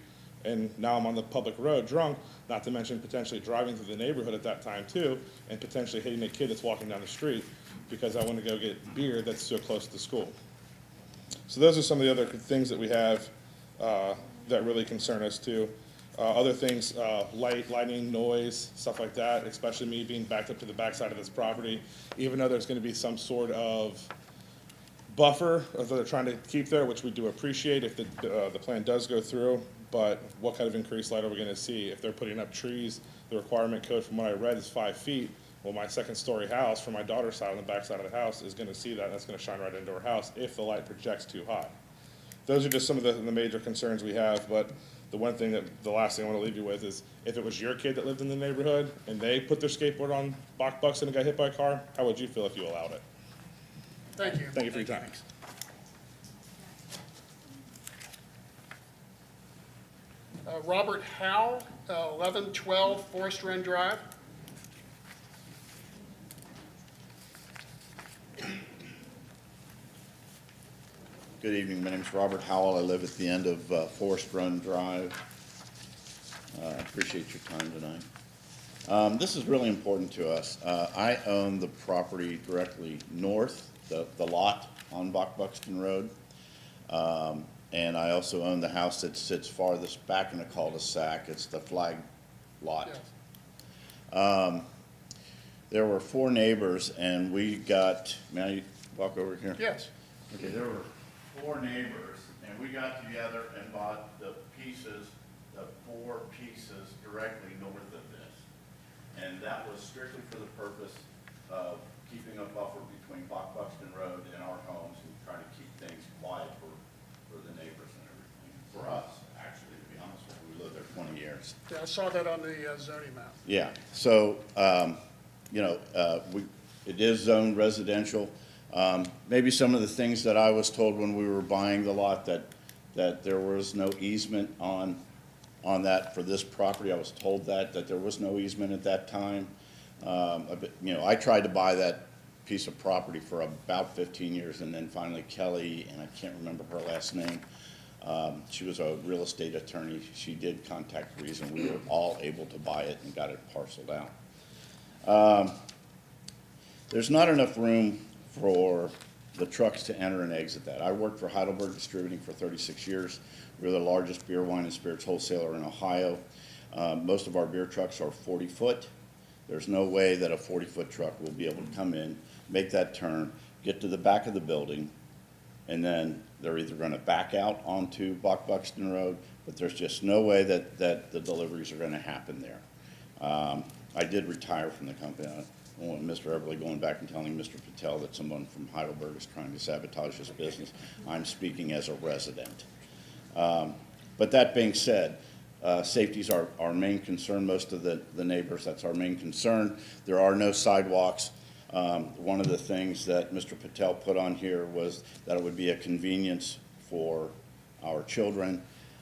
and now I'm on the public road drunk, not to mention potentially driving through the neighborhood at that time too, and potentially hitting a kid that's walking down the street because I want to go get beer that's so close to the school. So those are some of the other things that we have that really concern us too. Other things, lighting, noise, stuff like that, especially me being backed up to the backside of this property, even though there's going to be some sort of buffer that they're trying to keep there, which we do appreciate if the plan does go through. But what kind of increased light are we going to see? If they're putting up trees, the requirement code from what I read is 5 feet. Well, my second story house from my daughter's side on the back side of the house is going to see that, and that's going to shine right into her house if the light projects too high. Those are just some of the major concerns we have, but the last thing I want to leave you with is if it was your kid that lived in the neighborhood and they put their skateboard on Buxton and got hit by a car, how would you feel if you allowed it? Thank you. Thank you for your time. Robert Howe, 1112 Forest Run Drive. Good evening. My name is Robert Howell. I live at the end of Forest Run Drive. I appreciate your time tonight. This is really important to us. I own the property directly north, the lot on Buxton Road. And I also own the house that sits farthest back in the cul-de-sac. It's the flag lot. Yes. There were 4 neighbors, and we got, may I walk over here? Yes. Okay, there were 4 neighbors, and we got together and bought the 4 pieces directly north of this. And that was strictly for the purpose of keeping a buffer between Buxton Road and our homes and trying to keep things quiet for the neighbors and everything. For us, actually, to be honest with you, we lived there 20 years. Yeah, I saw that on the zoning map. Yeah, so, it is zoned residential. Maybe some of the things that I was told when we were buying the lot that there was no easement on that for this property. I was told that there was no easement at that time. I tried to buy that piece of property for about 15 years, and then finally Kelly, and I can't remember her last name, she was a real estate attorney. She did contact Rees, and we were all able to buy it and got it parceled out. There's not enough room for the trucks to enter and exit that. I worked for Heidelberg Distributing for 36 years. We're the largest beer, wine, and spirits wholesaler in Ohio. Most of our beer trucks are 40-foot. There's no way that a 40-foot truck will be able to come in, make that turn, get to the back of the building, and then they're either going to back out onto Buxton Road, but there's just no way that the deliveries are going to happen there. I did retire from the company. I don't want Mr. Everly going back and telling Mr. Patel that someone from Heidelberg is trying to sabotage his business. I'm speaking as a resident. But that being said, safety is our main concern. Most of the neighbors, that's our main concern. There are no sidewalks. One of the things that Mr. Patel put on here was that it would be a convenience for our children.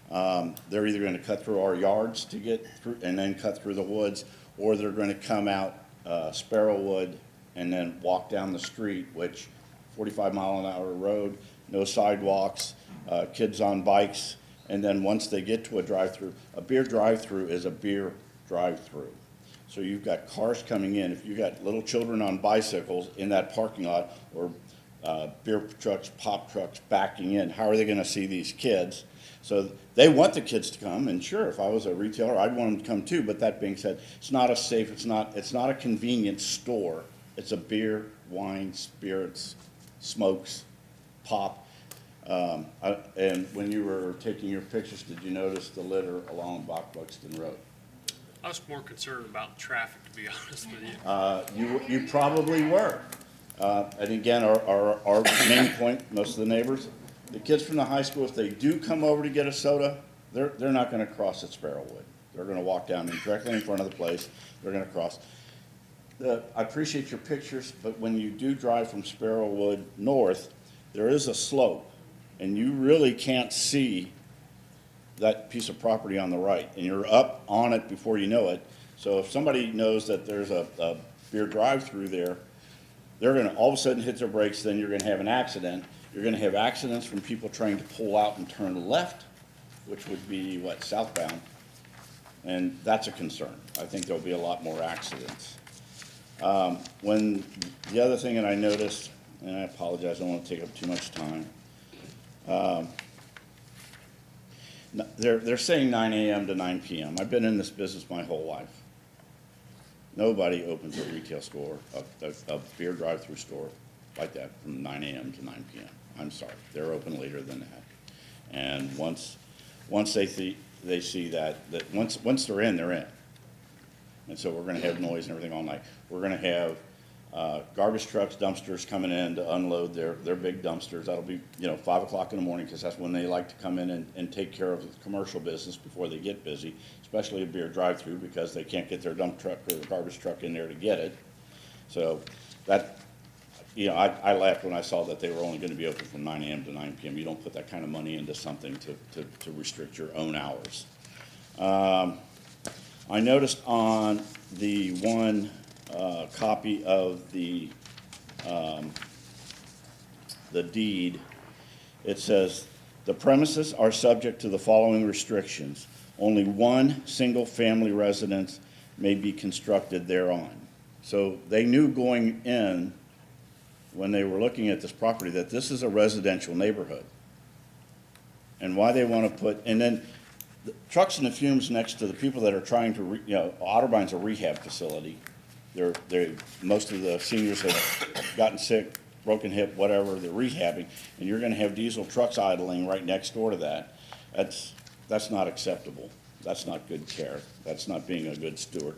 They're either going to cut through our yards to get through and then cut through the woods, or they're going to come out Sparrowwood and then walk down the street, which 45-mile-an-hour road, no sidewalks, kids on bikes, and then once they get to a drive-through, a beer drive-through is a beer drive-through. So you've got cars coming in. If you've got little children on bicycles in that parking lot, or beer trucks, pop trucks backing in. How are they gonna see these kids? So they want the kids to come, and sure, if I was a retailer, I'd want them to come too, but that being said, it's not a safe, it's not a convenience store. It's a beer, wine, spirits, smokes, pop. And when you were taking your pictures, did you notice the litter along Buxton Road? I was more concerned about traffic, to be honest with you. You probably were. And again, our main point, most of the neighbors, the kids from the high school, if they do come over to get a soda, they're not gonna cross at Sparrowwood. They're gonna walk down directly in front of the place, they're gonna cross. I appreciate your pictures, but when you do drive from Sparrowwood north, there is a slope, and you really can't see that piece of property on the right, and you're up on it before you know it. So if somebody knows that there's a beer drive-through there, they're gonna all of a sudden hit their brakes, then you're gonna have an accident. You're gonna have accidents from people trying to pull out and turn left, which would be, what, southbound? And that's a concern. I think there'll be a lot more accidents. When, the other thing that I noticed, and I apologize, I don't wanna take up too much time. They're saying 9 a.m. to 9 p.m. I've been in this business my whole life. Nobody opens a retail store, a beer drive-through store like that from 9 a.m. to 9 p.m. I'm sorry, they're open later than that. And once they see that once they're in, they're in. And so we're gonna have noise and everything all night. We're gonna have garbage trucks, dumpsters coming in to unload their big dumpsters. That'll be, 5 o'clock in the morning, because that's when they like to come in and take care of the commercial business before they get busy, especially a beer drive-through, because they can't get their dump truck or garbage truck in there to get it. So that, I laughed when I saw that they were only gonna be open from 9 a.m. to 9 p.m. You don't put that kind of money into something to restrict your own hours. I noticed on the one copy of the deed, it says, the premises are subject to the following restrictions. Only one single-family residence may be constructed thereon. So they knew going in, when they were looking at this property, that this is a residential neighborhood. And why they want to put, and then the trucks and the fumes next to the people that are trying to, Otterbine's a rehab facility. Most of the seniors have gotten sick, broken hip, whatever, they're rehabbing, and you're gonna have diesel trucks idling right next door to that. That's not acceptable. That's not good care. That's not being a good steward.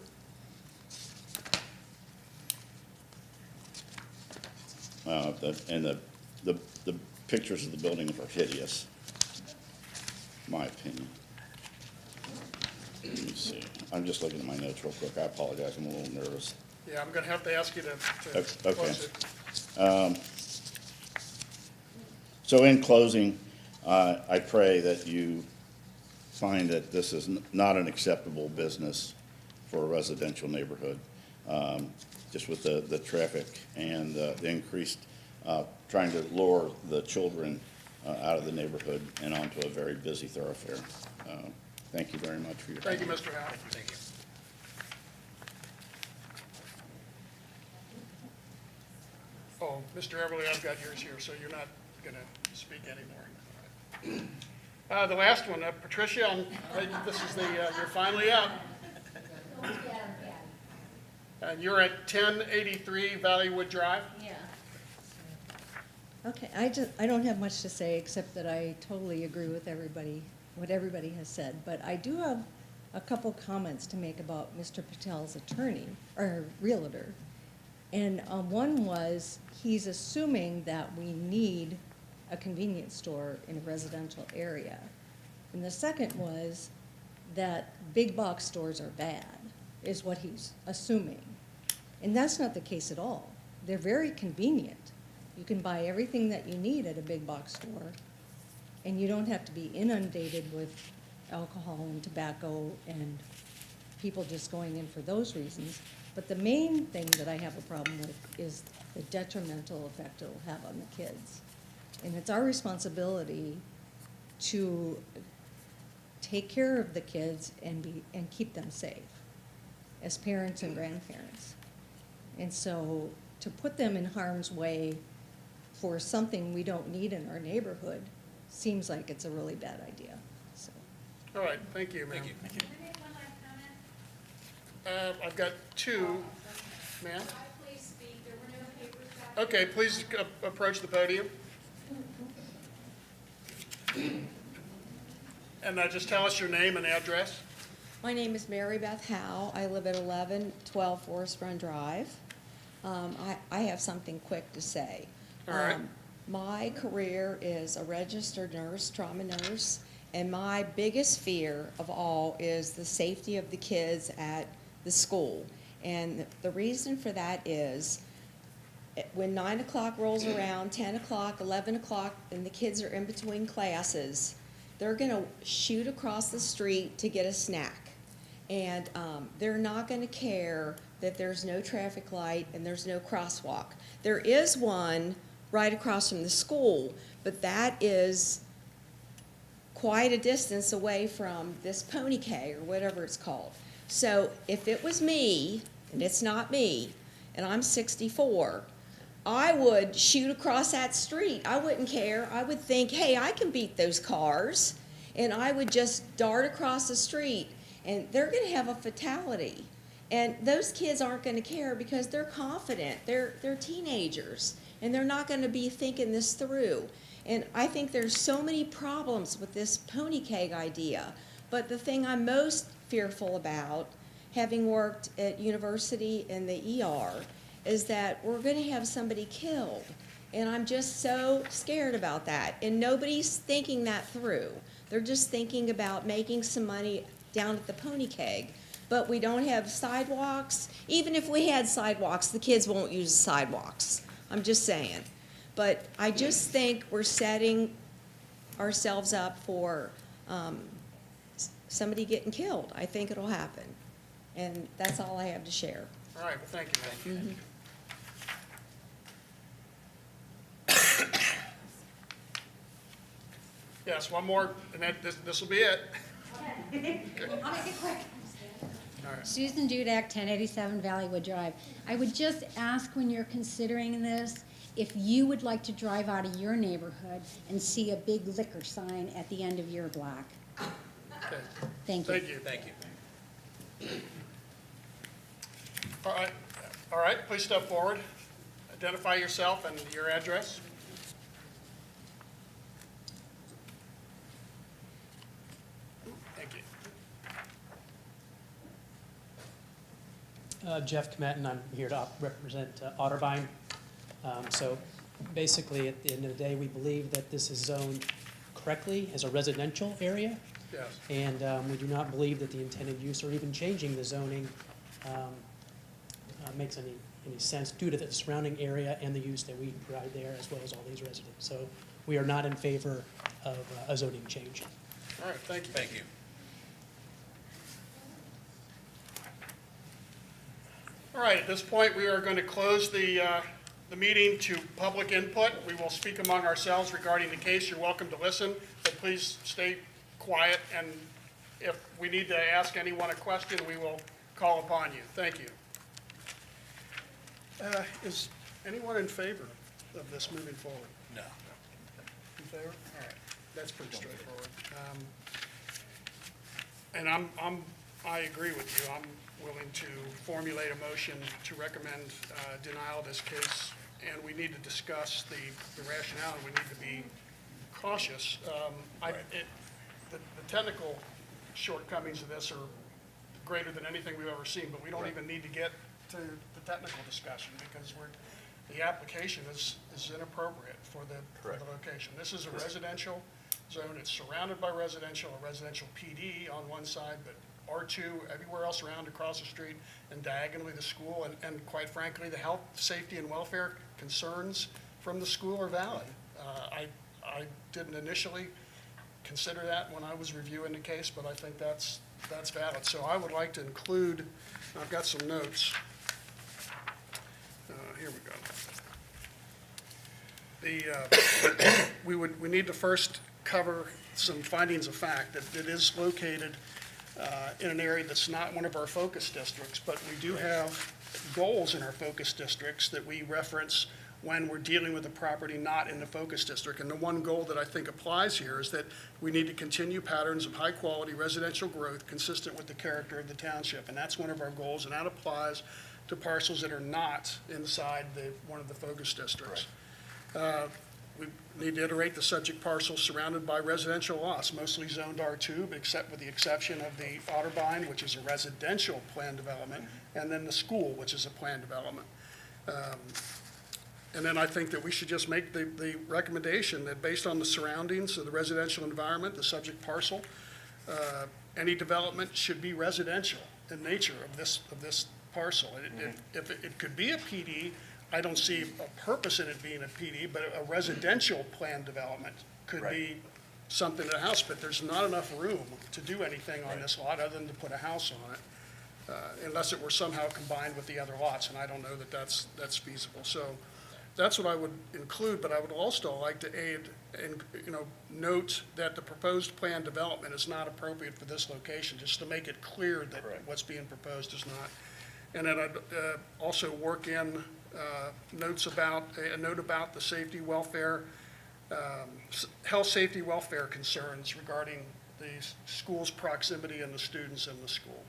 The pictures of the building are hideous, in my opinion. Let me see. I'm just looking at my notes real quick. I apologize. I'm a little nervous. Yeah, I'm gonna have to ask you to Okay. close it. So in closing, I pray that you find that this is not an acceptable business for a residential neighborhood, just with the traffic and the increased, trying to lure the children out of the neighborhood and onto a very busy thoroughfare. Thank you very much for your time. Thank you, Mr. Howe. Thank you. Oh, Mr. Everly, I've got yours here, so you're not gonna speak anymore. The last one, Patricia, this is you're finally up. And you're at 1083 Valleywood Drive? Yeah. Okay, I don't have much to say, except that I totally agree with what everybody has said, but I do have a couple comments to make about Mr. Patel's attorney, or realtor. And one was, he's assuming that we need a convenience store in a residential area. And the second was that big box stores are bad, is what he's assuming. And that's not the case at all. They're very convenient. You can buy everything that you need at a big box store, and you don't have to be inundated with alcohol and tobacco and people just going in for those reasons. But the main thing that I have a problem with is the detrimental effect it'll have on the kids. And it's our responsibility to take care of the kids and keep them safe as parents and grandparents. And so to put them in harm's way for something we don't need in our neighborhood seems like it's a really bad idea, so. All right, thank you, ma'am. Thank you. Can I make one last comment? I've got two, ma'am. Could I please speak? There were no papers back. Okay, please approach the podium. And just tell us your name and address. My name is Mary Beth Howe. I live at 1112 Forest Run Drive. I have something quick to say. All right. My career is a registered nurse, trauma nurse, and my biggest fear of all is the safety of the kids at the school. And the reason for that is when 9 o'clock rolls around, 10 o'clock, 11 o'clock, and the kids are in between classes, they're gonna shoot across the street to get a snack. And they're not gonna care that there's no traffic light and there's no crosswalk. There is one right across from the school, but that is quite a distance away from this pony K or whatever it's called. So if it was me, and it's not me, and I'm 64, I would shoot across that street. I wouldn't care. I would think, hey, I can beat those cars. And I would just dart across the street, and they're gonna have a fatality. And those kids aren't gonna care because they're confident. They're teenagers, and they're not gonna be thinking this through. And I think there's so many problems with this pony keg idea. But the thing I'm most fearful about, having worked at university in the ER, is that we're gonna have somebody killed. And I'm just so scared about that. And nobody's thinking that through. They're just thinking about making some money down at the pony keg. But we don't have sidewalks. Even if we had sidewalks, the kids won't use the sidewalks. I'm just saying. But I just think we're setting ourselves up for somebody getting killed. I think it'll happen. And that's all I have to share. All right, well, thank you, ma'am. Yes, one more, and then this will be it. I'll make it quick. All right. Susan Dudak, 1087 Valleywood Drive. I would just ask when you're considering this, if you would like to drive out of your neighborhood and see a big liquor sign at the end of your block. Okay. Thank you. Thank you. Thank you. All right, please step forward. Identify yourself and your address. Thank you. Jeff Kmetten, I'm here to represent Otterbein. So basically, at the end of the day, we believe that this is zoned correctly as a residential area. Yes. And we do not believe that the intended use or even changing the zoning makes any sense due to the surrounding area and the use that we provide there, as well as all these residents. So we are not in favor of a zoning change. All right, thank you. Thank you. All right, at this point, we are going to close the meeting to public input. We will speak among ourselves regarding the case. You're welcome to listen, but please stay quiet, and if we need to ask anyone a question, we will call upon you. Thank you. Is anyone in favor of this moving forward? No. In favor? All right, that's pretty straightforward. And I agree with you. I'm willing to formulate a motion to recommend denial of this case, and we need to discuss the rationale, and we need to be cautious. The technical shortcomings of this are greater than anything we've ever seen, but we don't even need to get to the technical discussion because the application is inappropriate for the location. This is a residential zone. It's surrounded by a residential PD on one side, but R2 everywhere else around across the street, and diagonally the school, and quite frankly, the health, safety, and welfare concerns from the school are valid. I didn't initially consider that when I was reviewing the case, but I think that's valid. So I would like to include, I've got some notes. Here we go. We need to first cover some findings of fact that it is located in an area that's not one of our focus districts, but we do have goals in our focus districts that we reference when we're dealing with a property not in the focus district. And the one goal that I think applies here is that we need to continue patterns of high-quality residential growth consistent with the character of the township. And that's one of our goals, and that applies to parcels that are not inside one of the focus districts. We need to iterate the subject parcel surrounded by residential lots, mostly zoned R2, but except with the exception of the Otterbein, which is a residential plan development, and then the school, which is a plan development. And then I think that we should just make the recommendation that based on the surroundings of the residential environment, the subject parcel, any development should be residential in nature of this parcel. If it could be a PD, I don't see a purpose in it being a PD, but a residential plan development could be something in a house, but there's not enough room to do anything on this lot other than to put a house on it, unless it were somehow combined with the other lots, and I don't know that that's feasible. So that's what I would include, but I would also like to add and, note that the proposed plan development is not appropriate for this location, just to make it clear that what's being proposed is not. And then I'd also work in a note about the safety, welfare, health, safety, welfare concerns regarding the school's proximity and the students in the school.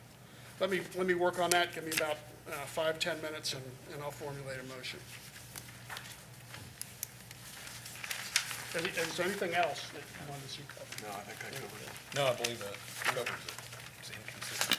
Let me work on that. Give me about 5-10 minutes, and I'll formulate a motion. Is there anything else that you wanted to see covered? No, I think I covered it. No, I believe that covers it. It's inconsistent.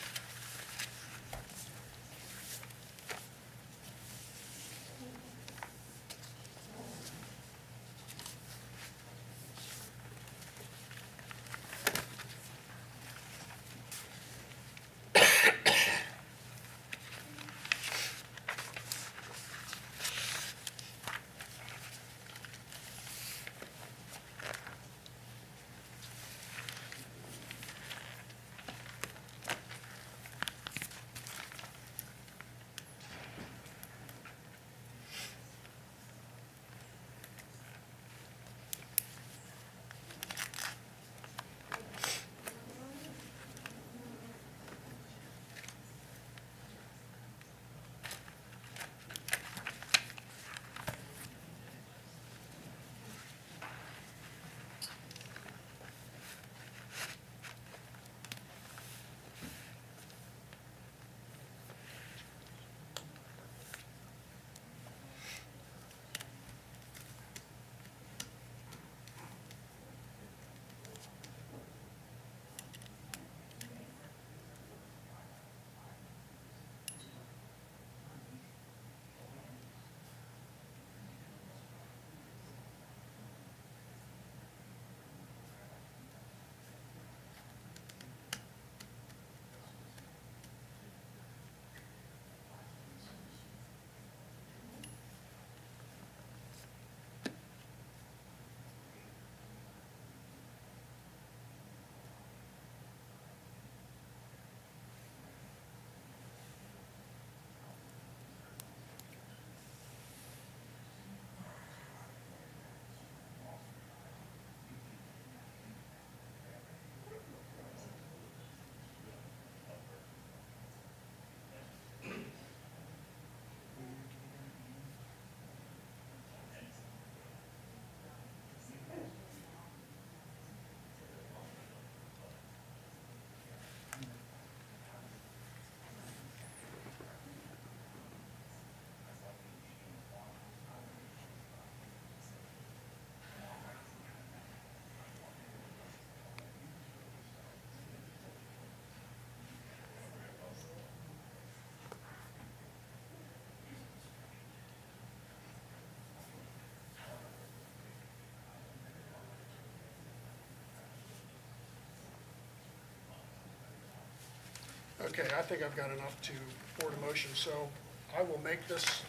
Okay, I think I've got enough to board a motion, so I will make this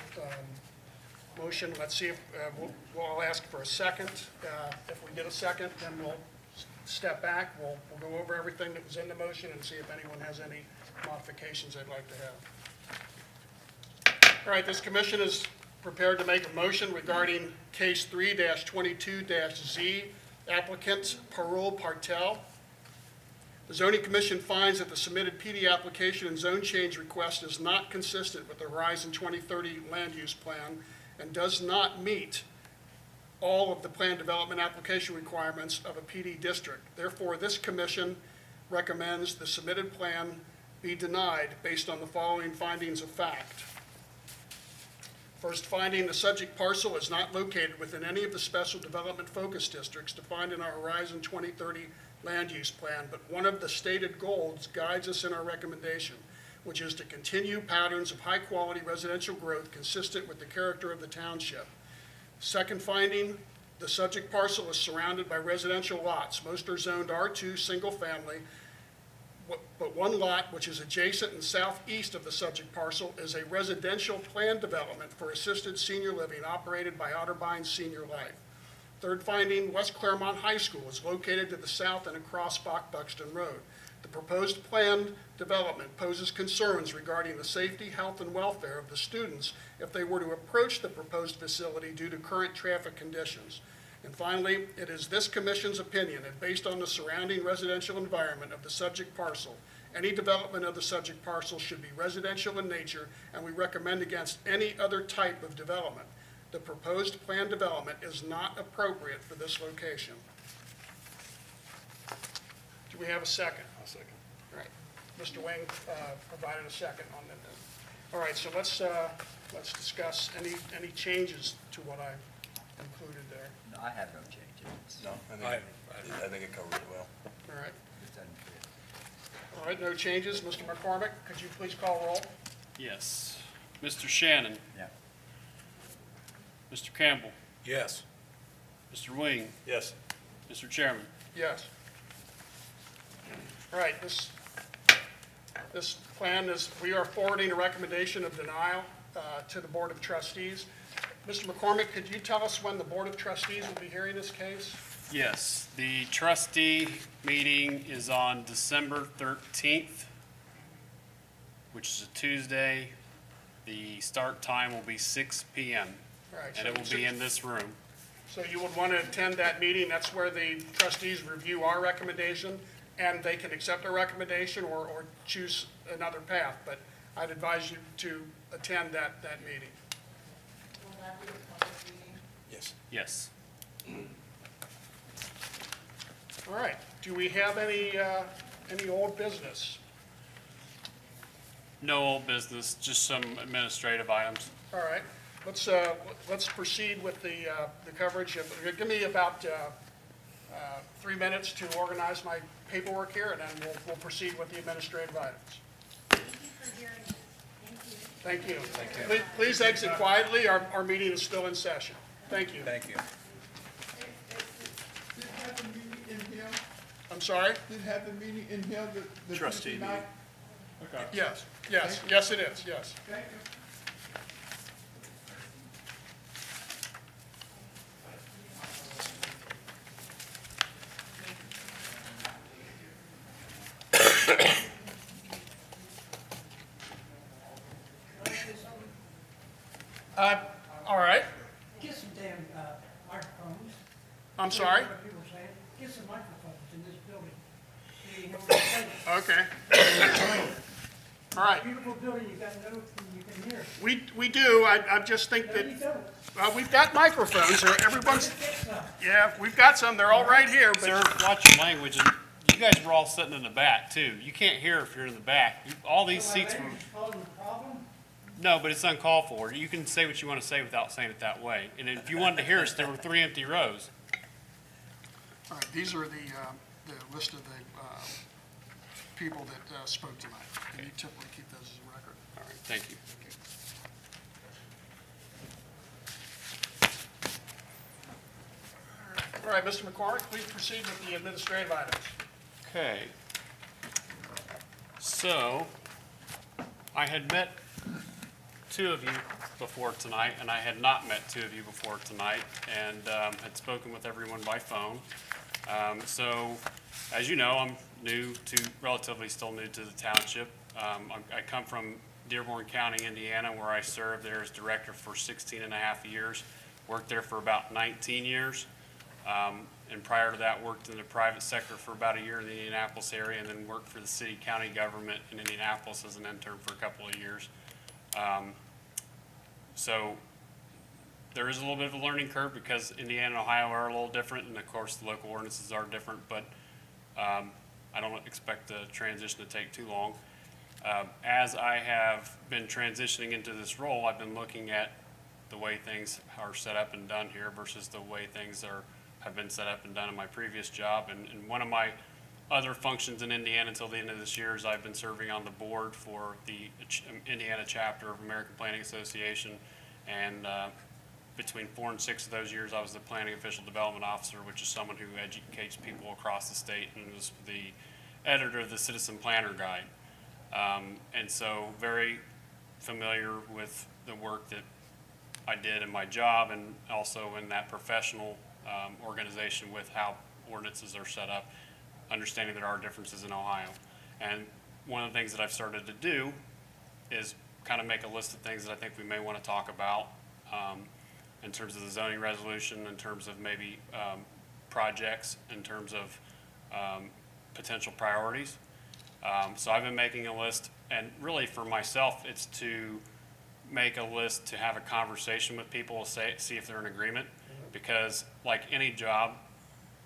motion. Let's see if, I'll ask for a second. If we get a second, then we'll step back. We'll go over everything that was in the motion and see if anyone has any modifications they'd like to have. All right, this commission is prepared to make a motion regarding case 3-22-Z, applicant Parul Partel. The zoning commission finds that the submitted PD application and zone change request is not consistent with the Horizon 2030 land use plan and does not meet all of the plan development application requirements of a PD district. Therefore, this commission recommends the submitted plan be denied based on the following findings of fact. First finding, the subject parcel is not located within any of the special development focus districts defined in our Horizon 2030 land use plan, but one of the stated goals guides us in our recommendation, which is to continue patterns of high-quality residential growth consistent with the character of the township. Second finding, the subject parcel is surrounded by residential lots. Most are zoned R2 single family, but one lot, which is adjacent and southeast of the subject parcel, is a residential planned development for assisted senior living operated by Otterbein Senior Life. Third finding, West Clermont High School is located to the south and across Buxton Road. The proposed planned development poses concerns regarding the safety, health, and welfare of the students if they were to approach the proposed facility due to current traffic conditions. And finally, it is this commission's opinion that based on the surrounding residential environment of the subject parcel, any development of the subject parcel should be residential in nature, and we recommend against any other type of development. The proposed planned development is not appropriate for this location. Do we have a second? I'll second. All right. Mr. Wing provided a second on that. All right, so let's discuss any changes to what I included there. No, I have no changes. No, I think it covered it well. All right. It doesn't fit. All right, no changes. Mr. McCormick, could you please call roll? Yes. Mr. Shannon? Yeah. Mr. Campbell? Yes. Mr. Wing? Yes. Mr. Chairman? Yes. All right, this plan is, we are forwarding a recommendation of denial to the Board of Trustees. Mr. McCormick, could you tell us when the Board of Trustees will be hearing this case? Yes. The trustee meeting is on December 13th, which is a Tuesday. The start time will be 6 p.m. All right, And it will be in this room. So you would want to attend that meeting. That's where the trustees review our recommendation, and they can accept our recommendation or choose another path. But I'd advise you to attend that meeting. Will that be a public meeting? Yes. Yes. All right. Do we have any old business? No old business, just some administrative items. All right. Let's proceed with the coverage. Give me about 3 minutes to organize my paperwork here, and then we'll proceed with the administrative items. Thank you. Thank you. Please exit quietly. Our meeting is still in session. Thank you. Thank you. I'm sorry? Did have the meeting in here, the Trustee Tuesday night? Okay. Yes, it is, yes. Thank you. All right. Get some damn microphones. I'm sorry? What people are saying. Get some microphones in this building. Okay. All right. Beautiful building, you got no, you can hear. We do. I just think No, that, you don't. we've got microphones. Everyone's, yeah, we've got some. They're all right here, Sir, but watch your language. And you guys were all sitting in the back, too. You can't hear if you're in the back. All these seats were... Causing a problem? No, but it's uncalled for. You can say what you want to say without saying it that way. And if you wanted to hear us, there were 3 empty rows. all right, these are the list of the people that spoke tonight. And you typically keep those as a record. All right, thank you. All right, Mr. McCormick, please proceed with the administrative items. Okay. So, I had met 2 of you before tonight, and I had not met 2 of you before tonight, and had spoken with everyone by phone. So, as you know, I'm relatively still new to the township. I come from Dearborn County, Indiana, where I served there as director for 16 and a half years. Worked there for about 19 years. And prior to that, worked in the private sector for about a year in the Indianapolis area, and then worked for the city county government in Indianapolis as an intern for a couple of years. So There is a little bit of a learning curve because Indiana and Ohio are a little different, and of course, the local ordinances are different, but I don't expect the transition to take too long. As I have been transitioning into this role, I've been looking at the way things are set up and done here versus the way things have been set up and done in my previous job. And one of my other functions in Indiana until the end of this year is I've been serving on the board for the Indiana chapter of American Planning Association. And between 4 and 6 of those years, I was the planning official development officer, which is someone who educates people across the state, and was the editor of the Citizen Planner Guide. And so very familiar with the work that I did in my job and also in that professional organization with how ordinances are set up, understanding there are differences in Ohio. And one of the things that I've started to do is kind of make a list of things that I think we may want to talk about in terms of the zoning resolution, in terms of maybe projects, in terms of potential priorities. So I've been making a list, and really for myself, it's to make a list to have a conversation with people, see if they're in agreement. Because like any job,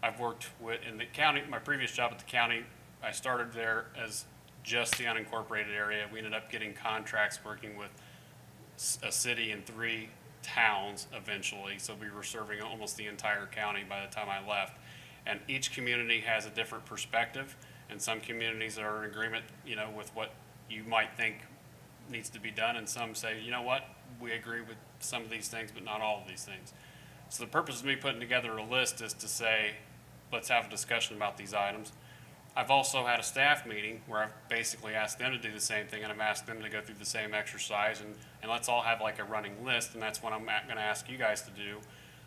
I've worked with in the county, my previous job at the county, I started there as just the unincorporated area. We ended up getting contracts working with a city and 3 towns eventually. So we were serving almost the entire county by the time I left. And each community has a different perspective. And some communities are in agreement, with what you might think needs to be done. And some say, you know what, we agree with some of these things, but not all of these things. So the purpose of me putting together a list is to say, let's have a discussion about these items. I've also had a staff meeting where I've basically asked them to do the same thing, and I've asked them to go through the same exercise, and let's all have like a running list, and that's what I'm going to ask you guys to do.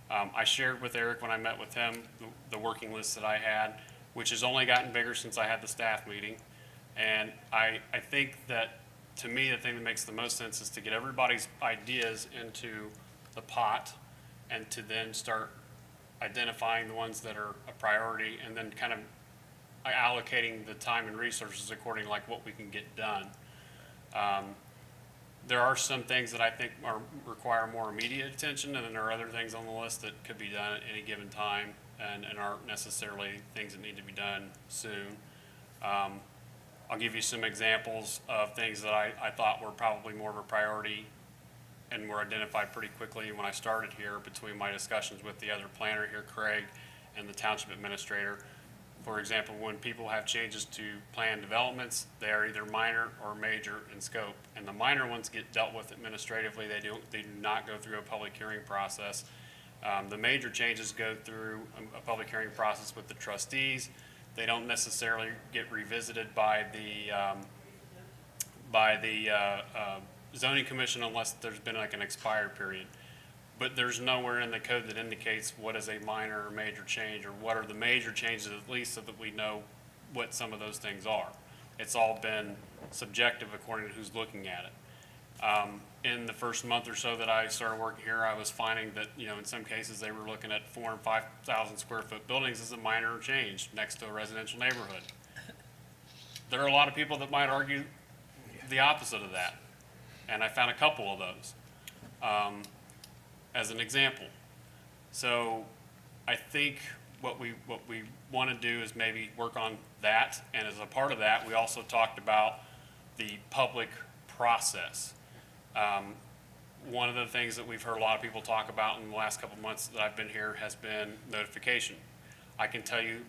I shared with Eric when I met with him the working list that I had, which has only gotten bigger since I had the staff meeting. And I think that, to me, the thing that makes the most sense is to get everybody's ideas into the pot and to then start identifying the ones that are a priority and then kind of allocating the time and resources according to like what we can get done. There are some things that I think require more immediate attention, and then there are other things on the list that could be done at any given time and aren't necessarily things that need to be done soon. I'll give you some examples of things that I thought were probably more of a priority and were identified pretty quickly when I started here between my discussions with the other planner here, Craig, and the township administrator. For example, when people have changes to planned developments, they are either minor or major in scope. And the minor ones get dealt with administratively. They do not go through a public hearing process. The major changes go through a public hearing process with the trustees. They don't necessarily get revisited by the zoning commission unless there's been like an expired period. But there's nowhere in the code that indicates what is a minor or major change, or what are the major changes, at least, so that we know what some of those things are. It's all been subjective according to who's looking at it. In the first month or so that I started working here, I was finding that, in some cases they were looking at 4,000 and 5,000 square foot buildings as a minor change next to a residential neighborhood. There are a lot of people that might argue the opposite of that, and I found a couple of those as an example. So I think what we want to do is maybe work on that, and as a part of that, we also talked about the public process. One of the things that we've heard a lot of people talk about in the last couple of months that I've been here has been notification. I can tell you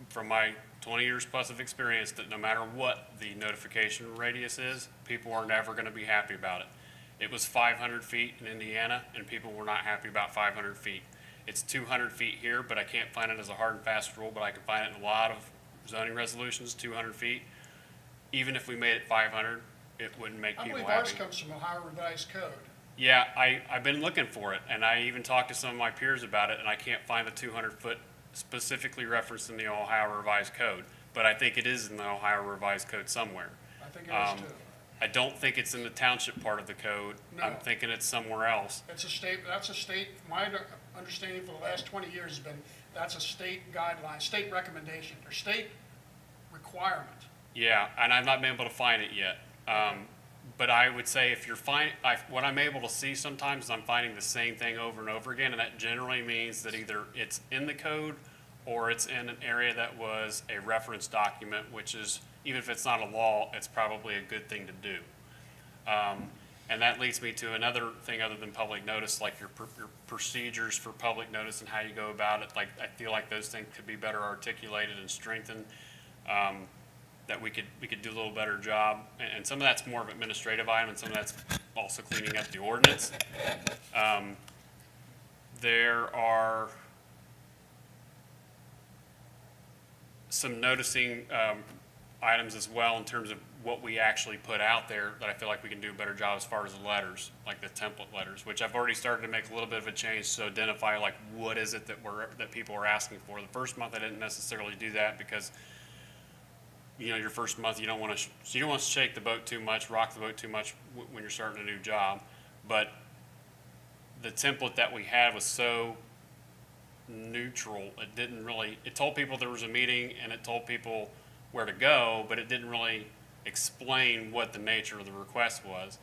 from my 20 years plus of experience that no matter what the notification radius is, people are never going to be happy about it. It was 500 feet in Indiana, and people were not happy about 500 feet. It's 200 feet here, but I can't find it as a hard and fast rule, but I can find it in a lot of zoning resolutions, 200 feet. Even if we made it 500, it wouldn't make people happy. I believe ours comes from Ohio Revised Code. Yeah, I've been looking for it, and I even talked to some of my peers about it, and I can't find the 200-foot specifically referenced in the Ohio Revised Code, but I think it is in the Ohio Revised Code somewhere. I think it is too. I don't think it's in the township part of the code. No. I'm thinking it's somewhere else. That's a state, my understanding for the last 20 years has been, that's a state guideline, state recommendation, or state requirement. Yeah, and I've not been able to find it yet. But I would say if you're what I'm able to see sometimes is I'm finding the same thing over and over again, and that generally means that either it's in the code or it's in an area that was a reference document, which is, even if it's not a law, it's probably a good thing to do. And that leads me to another thing other than public notice, like your procedures for public notice and how you go about it. Like, I feel like those things could be better articulated and strengthened, that we could do a little better job. And some of that's more of an administrative item, and some of that's also cleaning up the ordinance. There are some noticing items as well in terms of what we actually put out there that I feel like we can do a better job as far as the letters, like the template letters, which I've already started to make a little bit of a change to identify like what is it that people are asking for. The first month I didn't necessarily do that because, you know, your first month you don't want to shake the boat too much, rock the boat too much when you're starting a new job. But the template that we had was so neutral. It told people there was a meeting and it told people where to go, but it didn't really explain what the nature of the request was.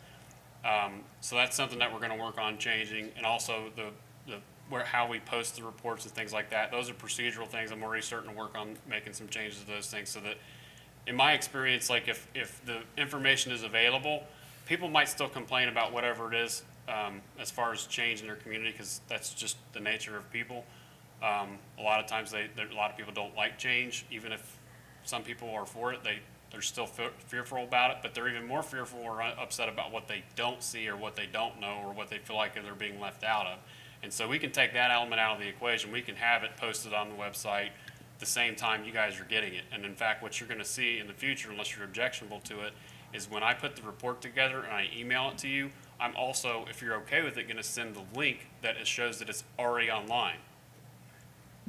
So that's something that we're going to work on changing, and also how we post the reports and things like that. Those are procedural things. I'm already starting to work on making some changes to those things so that, in my experience, like if the information is available, people might still complain about whatever it is as far as change in their community, because that's just the nature of people. A lot of times a lot of people don't like change, even if some people are for it. They're still fearful about it, but they're even more fearful or upset about what they don't see or what they don't know or what they feel like they're being left out of. And so we can take that element out of the equation. We can have it posted on the website the same time you guys are getting it. And in fact, what you're going to see in the future, unless you're objectionable to it, is when I put the report together and I email it to you, I'm also, if you're okay with it, going to send the link that it shows that it's already online.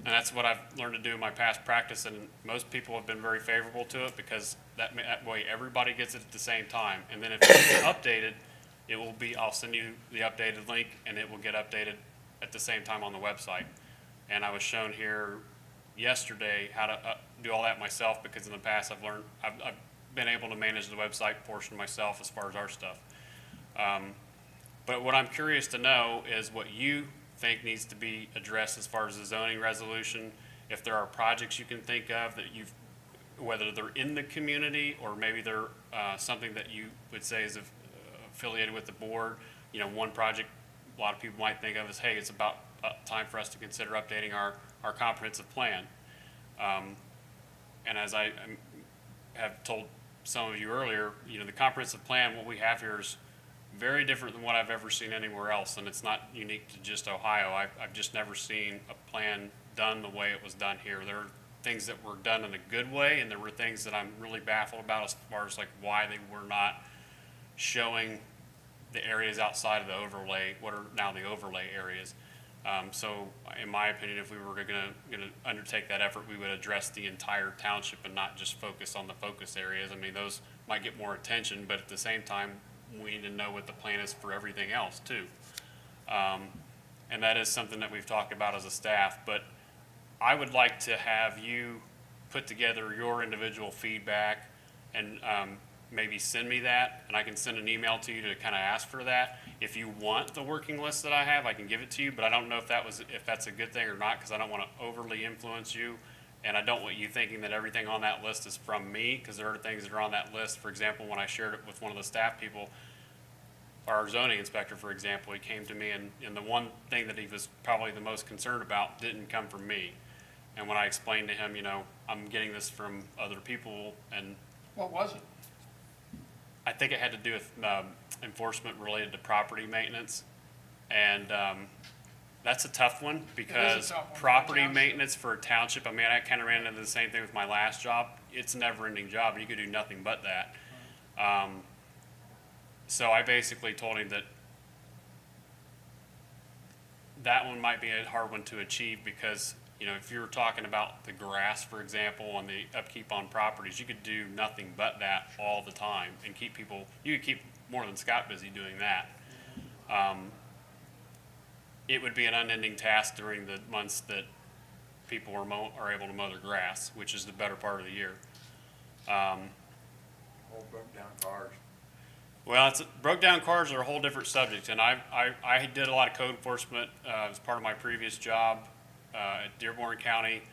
And that's what I've learned to do in my past practice, and most people have been very favorable to it because that way everybody gets it at the same time. And then if it's updated, I'll send you the updated link, and it will get updated at the same time on the website. And I was shown here yesterday how to do all that myself, because in the past I've been able to manage the website portion myself as far as our stuff. But what I'm curious to know is what you think needs to be addressed as far as the zoning resolution. If there are projects you can think of that whether they're in the community or maybe they're something that you would say is affiliated with the board. You know, one project a lot of people might think of as, hey, it's about time for us to consider updating our comprehensive plan. And as I have told some of you earlier, you know, the comprehensive plan, what we have here is very different than what I've ever seen anywhere else, and it's not unique to just Ohio. I've just never seen a plan done the way it was done here. There are things that were done in a good way, and there were things that I'm really baffled about as far as like why they were not showing the areas outside of the overlay, what are now the overlay areas. So in my opinion, if we were going to undertake that effort, we would address the entire township and not just focus on the focus areas. I mean, those might get more attention, but at the same time, we need to know what the plan is for everything else too. And that is something that we've talked about as a staff, but I would like to have you put together your individual feedback and maybe send me that, and I can send an email to you to kind of ask for that. If you want the working list that I have, I can give it to you, but I don't know if that's a good thing or not, because I don't want to overly influence you, and I don't want you thinking that everything on that list is from me, because there are things that are on that list. For example, when I shared it with one of the staff people, our zoning inspector, for example, he came to me, and the one thing that he was probably the most concerned about didn't come from me. And when I explained to him, you know, I'm getting this from other people, and What was it? I think it had to do with enforcement related to property maintenance. And that's a tough one, because tough one for a property township. maintenance for a township, I mean, I kind of ran into the same thing with my last job. It's a never-ending job, and you could do nothing but that. So I basically told him that that one might be a hard one to achieve, because, you know, if you were talking about the grass, for example, and the upkeep on properties, you could do nothing but that all the time and you could keep more than Scott busy doing that. It would be an unending task during the months that people are able to mow their grass, which is the better part of the year. All broke down cars. Well, broke down cars are a whole different subject, and I did a lot of code enforcement as part of my previous job at Dearborn County.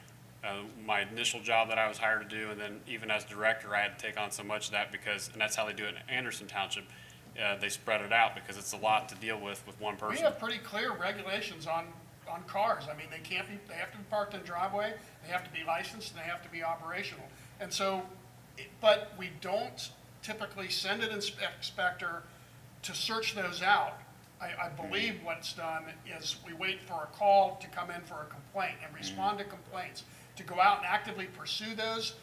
My initial job that I was hired to do, and then even as director, I had to take on so much of that and that's how they do it in Anderson Township. They spread it out because it's a lot to deal with one person. We have pretty clear regulations on cars. I mean, they have to be parked in the driveway, they have to be licensed, and they have to be operational. And so, but we don't typically send an inspector to search those out. I believe what's done is we wait for a call to come in for a complaint and respond to complaints. To go out and actively pursue those,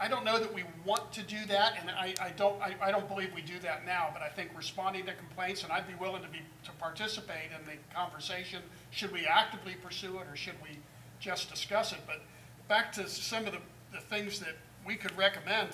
I don't know that we want to do that, and I don't believe we do that now, but I think responding to complaints, and I'd be willing to participate in the conversation, should we actively pursue it or should we just discuss it? But back to some of the things that we could recommend,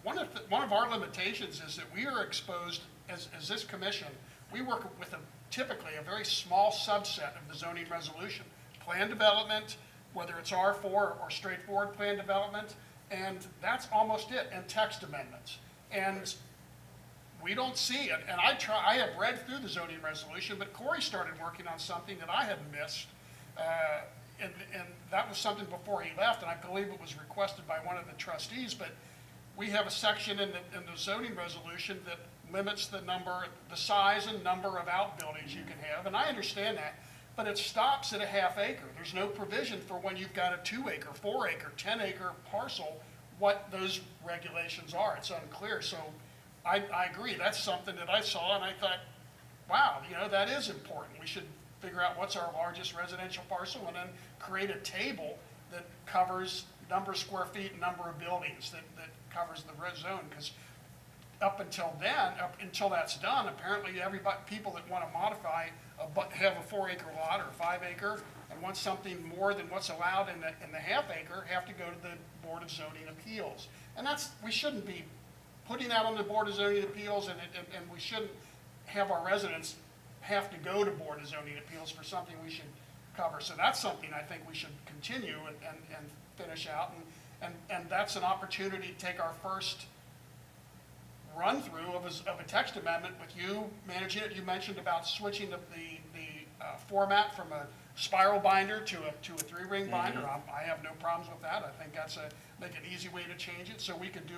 one of our limitations is that we are exposed, as this commission, we work with typically a very small subset of the zoning resolution. Plan development, whether it's R4 or straightforward plan development, and that's almost it, and text amendments. And we don't see it, and I have read through the zoning resolution, but Corey started working on something that I had missed, and that was something before he left, and I believe it was requested by one of the trustees, but we have a section in the zoning resolution that limits the size and number of outbuildings you can have, and I understand that, but it stops at a half acre. There's no provision for when you've got a 2 acre, 4 acre, 10 acre parcel, what those regulations are. It's unclear. So I agree. That's something that I saw and I thought, wow, that is important. We should figure out what's our largest residential parcel and then create a table that covers number of square feet and number of buildings that covers the red zone. Because up until that's done, apparently people that want to modify have a 4 acre lot or a 5 acre and want something more than what's allowed in the half acre have to go to the Board of Zoning Appeals. And we shouldn't be putting that on the Board of Zoning Appeals, and we shouldn't have our residents have to go to Board of Zoning Appeals for something we should cover. So that's something I think we should continue and finish out. And that's an opportunity to take our first run through of a text amendment with you managing it. You mentioned about switching the format from a spiral binder to a 3-ring binder. I have no problems with that. I think that's make an easy way to change it, so we could do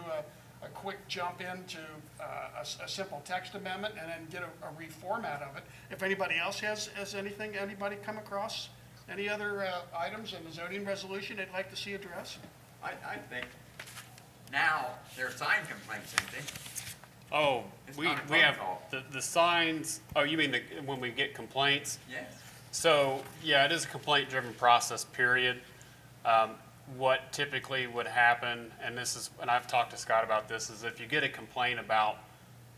a quick jump into a simple text amendment and then get a reformat of it. If anybody else has anything, anybody come across any other items in the zoning resolution they'd like to see addressed? I think now there are sign complaints, ain't they? Oh, It's we not a phone have call. the signs. Oh, you mean when we get complaints? Yes. So, yeah, it is a complaint-driven process, period. What typically would happen, and I've talked to Scott about this, is if you get a complaint about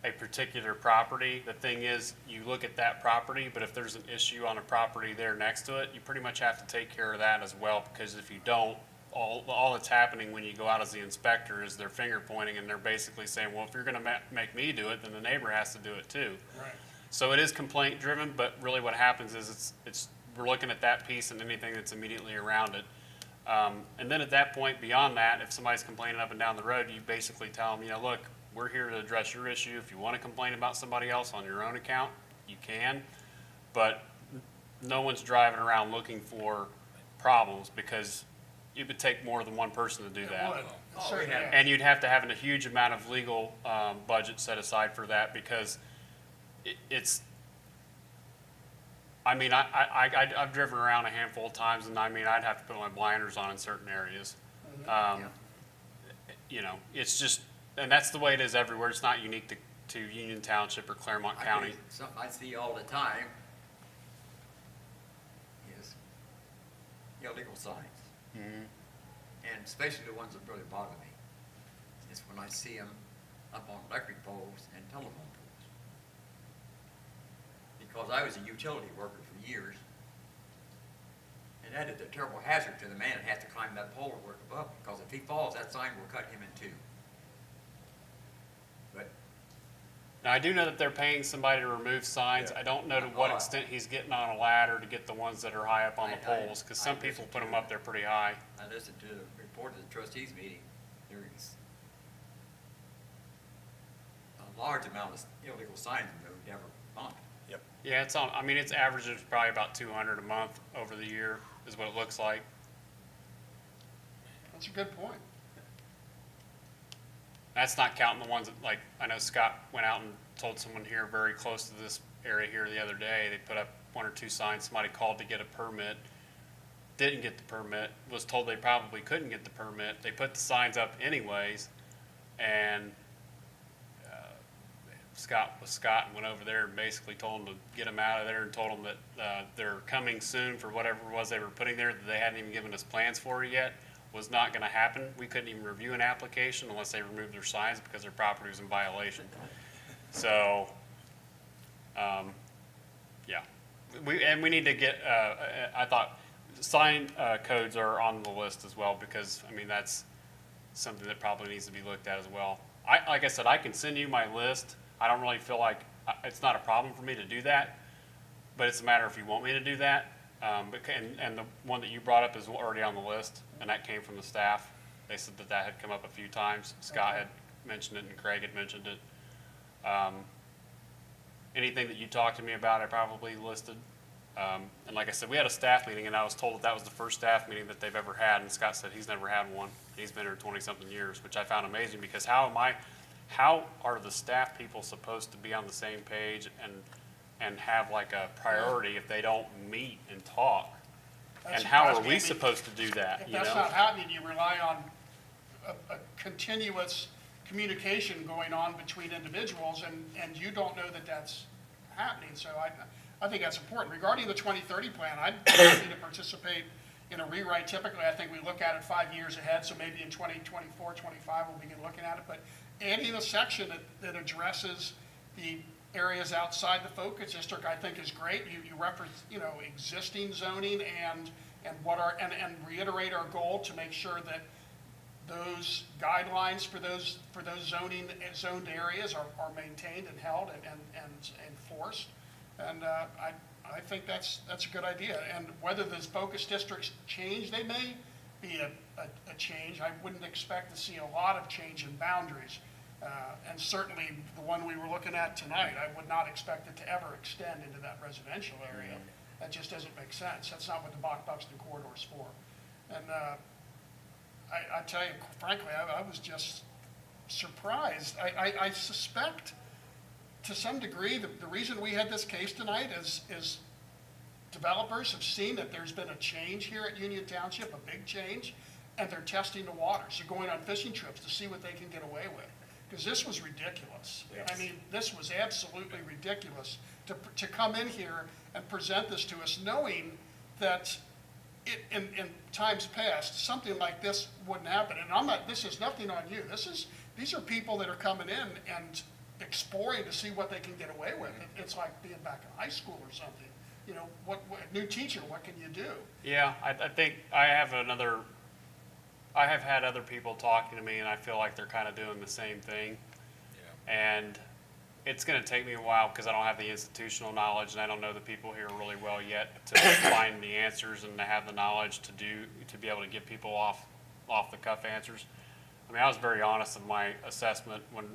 a particular property, the thing is, you look at that property, but if there's an issue on a property there next to it, you pretty much have to take care of that as well, because if you don't, all that's happening when you go out as the inspector is they're finger pointing and they're basically saying, well, if you're gonna make me do it, then the neighbor has to do it too. Right. So it is complaint driven, but really what happens is we're looking at that piece and anything that's immediately around it. And then at that point, beyond that, if somebody's complaining up and down the road, you basically tell them, look, we're here to address your issue. If you want to complain about somebody else on your own account, you can, but no one's driving around looking for problems, because it would take more than one person to do that. It would. Certainly. And you'd have to have a huge amount of legal budget set aside for that, because I've driven around a handful of times, and I'd have to put my blinders on in certain areas. It's just, and that's the way it is everywhere. It's not unique to Union Township or Clermont County. Something I see all the time is illegal signs. And especially the ones that really bother me is when I see them up on electric poles and telephone poles. Because I was a utility worker for years, and that is a terrible hazard to the man that has to climb that pole to work above, because if he falls, that sign will cut him in two. But Now, I do know that they're paying somebody to remove signs. I don't know to what extent he's getting on a ladder to get the ones that are high up on the poles, because some people put them up there pretty high. I listened to the report of the trustees meeting. There is a large amount of illegal signs removed every month. Yeah, it's on, I mean, it's averaging probably about 200 a month over the year is what it looks like. That's a good point. That's not counting the ones that, like, I know Scott went out and told someone here very close to this area here the other day, they put up 1 or 2 signs, somebody called to get a permit, didn't get the permit, was told they probably couldn't get the permit, they put the signs up anyways, and Scott and went over there and basically told them to get them out of there and told them that they're coming soon for whatever it was they were putting there that they hadn't even given us plans for yet, was not gonna happen. We couldn't even review an application unless they removed their signs because their property was in violation. So, yeah. We need to get, I thought, sign codes are on the list as well because, I mean, that's something that probably needs to be looked at as well. Like I said, I can send you my list. I don't really feel like, it's not a problem for me to do that, but it's a matter if you want me to do that. And the one that you brought up is already on the list, and that came from the staff. They said that that had come up a few times. Scott had mentioned it and Craig had mentioned it. Anything that you talked to me about, I probably listed. And like I said, we had a staff meeting, and I was told that was the first staff meeting that they've ever had, and Scott said he's never had one. He's been here 20-something years, which I found amazing, because how are the staff people supposed to be on the same page and have like a priority if they don't meet and talk? And how are we supposed to do that, If you know? that's not happening, you rely on a continuous communication going on between individuals, and you don't know that that's happening. So I think that's important. Regarding the 2030 plan, I'd be happy to participate in a rewrite. Typically, I think we look at it 5 years ahead, so maybe in 2024, 25, we'll begin looking at it. But adding a section that addresses the areas outside the focus district, I think is great. You reference, existing zoning and reiterate our goal to make sure that those guidelines for those zoned areas are maintained and held and enforced. And I think that's a good idea. And whether those focus districts change, they may be a change. I wouldn't expect to see a lot of change in boundaries. And certainly the one we were looking at tonight, I would not expect it to ever extend into that residential area. That just doesn't make sense. That's not what the Buxton corridor is for. And I tell you, frankly, I was just surprised. I suspect to some degree the reason we had this case tonight is developers have seen that there's been a change here at Union Township, a big change, and they're testing the waters. They're going on fishing trips to see what they can get away with. Because this was ridiculous. Yes. I mean, this was absolutely ridiculous to come in here and present this to us knowing that in times past, something like this wouldn't happen. And this is nothing on you. These are people that are coming in and exploring to see what they can get away with. It's like being back in high school or something. What new teacher, what can you do? Yeah, I think I have had other people talking to me, and I feel like they're kind of doing the same thing. And it's going to take me a while because I don't have the institutional knowledge, and I don't know the people here really well yet to find the answers and to have the knowledge to be able to give people off the cuff answers. I mean, I was very honest in my assessment when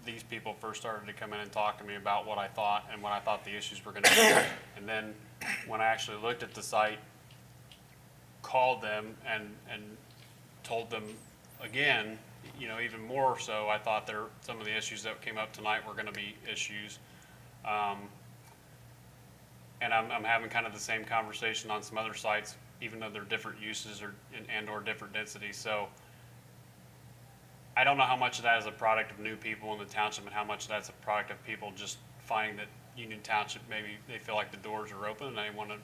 these people first started to come in and talk to me about what I thought and what I thought the issues were going to be. And then when I actually looked at the site, called them and told them again, even more so, I thought some of the issues that came up tonight were going to be issues. And I'm having kind of the same conversation on some other sites, even though they're different uses or different densities. So I don't know how much of that is a product of new people in the township and how much of that's a product of people just finding that Union Township, maybe they feel like the doors are open and they want to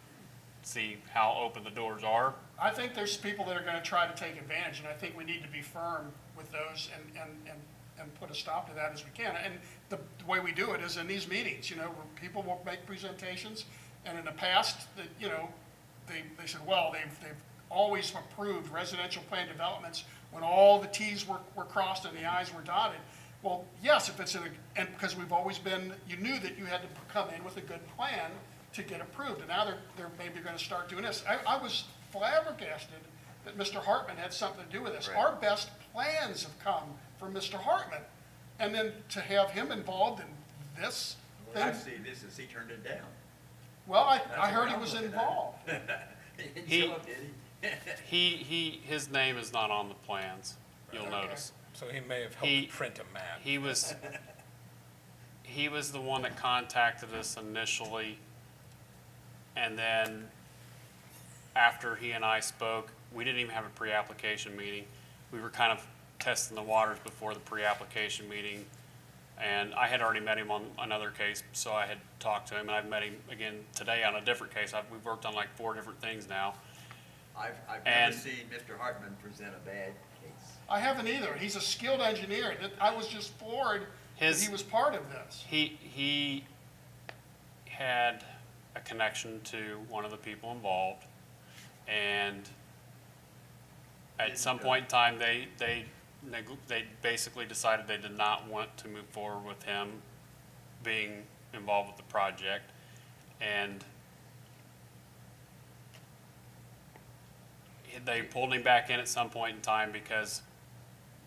see how open the doors are. I think there's people that are going to try to take advantage, and I think we need to be firm with those and put a stop to that as we can. And the way we do it is in these meetings, where people will make presentations, and in the past, they said, well, they've always approved residential plan developments when all the T's were crossed and the I's were dotted. Well, yes, if it's and because we've always been, you knew that you had to come in with a good plan to get approved, and now they're maybe going to start doing this. I was flabbergasted that Mr. Hartman had something to do with this. Right. Our best plans have come from Mr. Hartman, and then to have him involved in this Well, thing, actually, this is, he turned it down. well, I That's heard what he I'm was looking at. involved. He didn't He- show up, did he? His name is not on the plans, you'll Okay. notice. So he may have He- helped print a map. He was the one that contacted us initially, and then after he and I spoke, we didn't even have a pre-application meeting. We were kind of testing the waters before the pre-application meeting, and I had already met him on another case, so I had talked to him, and I've met him again today on a different case. We've worked on like 4 different things now. I've And- never seen Mr. Hartman present a bad case. I haven't either. He's a skilled engineer. I was just floored that His- he was part of this. He had a connection to one of the people involved, and at some point in time, they basically decided they did not want to move forward with him being involved with the project, and they pulled him back in at some point in time because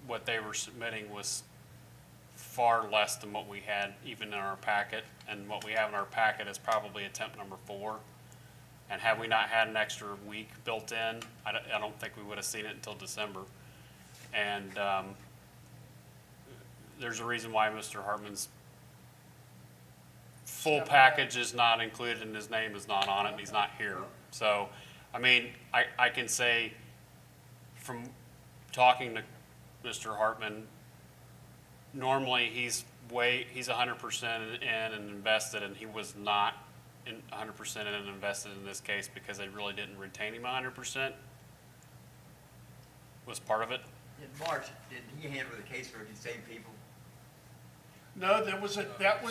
what they were submitting was far less than what we had even in our packet, and what we have in our packet is probably attempt number 4. And had we not had an extra week built in, I don't think we would have seen it until December. And there's a reason why Mr. Hartman's full package is not included and his name is not on it and he's not here. So, I mean, I can say from talking to Mr. Hartman, normally he's 100% in and invested, and he was not 100% in and invested in this case because they really didn't retain him 100%. Was part of it. In March, did he handle the case for the same people? No, that was a different, that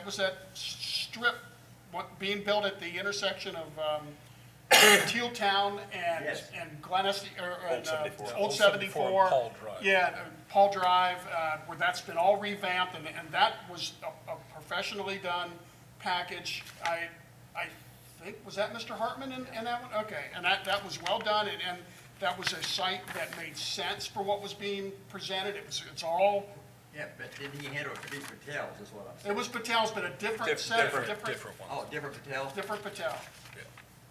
was that strip, being built at the intersection of, Teal Town and, Yes. and Glennis, Old 74. Old Old 74. 74 and Paul Drive. Yeah, Paul Drive, where that's been all revamped, and that was a professionally done package. I think, was that Mr. Hartman in that one? Okay, and that was well done, and that was a site that made sense for what was being presented. It's all, Yeah, but didn't he handle it for these Patels, is what I'm saying? it was Patel's, but a different set of, Different one. Oh, different Patels? different Patel.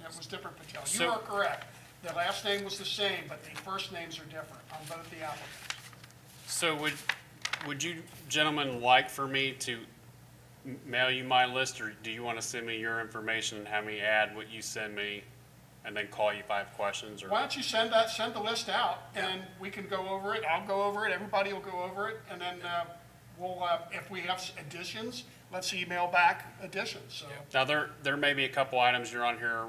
It was different Patel. You So- are correct. The last name was the same, but the first names are different on both the applicants. So would you gentlemen like for me to mail you my list, or do you want to send me your information and have me add what you send me and then call you if I have questions? Or Why don't you send the list out, and we can go over it, I'll go over it, everybody will go over it, and then, we'll, if we have additions, let's email back additions, so. Now, there may be a couple items you're on here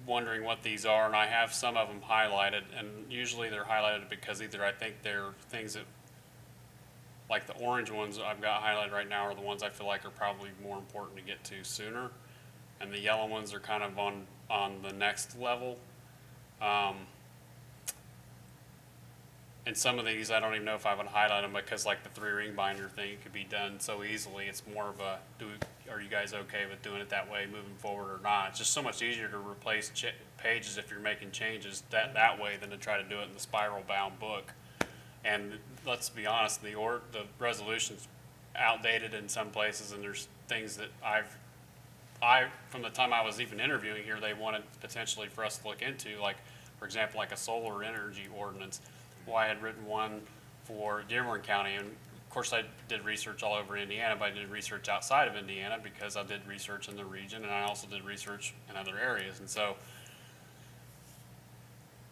wondering what these are, and I have some of them highlighted, and usually they're highlighted because either I think they're things that, like the orange ones I've got highlighted right now are the ones I feel like are probably more important to get to sooner, and the yellow ones are kind of on the next level. And some of these, I don't even know if I would highlight them because like the 3-ring binder thing, it could be done so easily. It's more of a, are you guys okay with doing it that way moving forward or not? It's just so much easier to replace pages if you're making changes that way than to try to do it in the spiral bound book. And let's be honest, the resolution's outdated in some places, and there's things that from the time I was even interviewing here, they wanted potentially for us to look into, like, for example, like a solar energy ordinance. Well, I had written one for Dearborn County, and of course I did research all over Indiana, but I did research outside of Indiana because I did research in the region, and I also did research in other areas. And so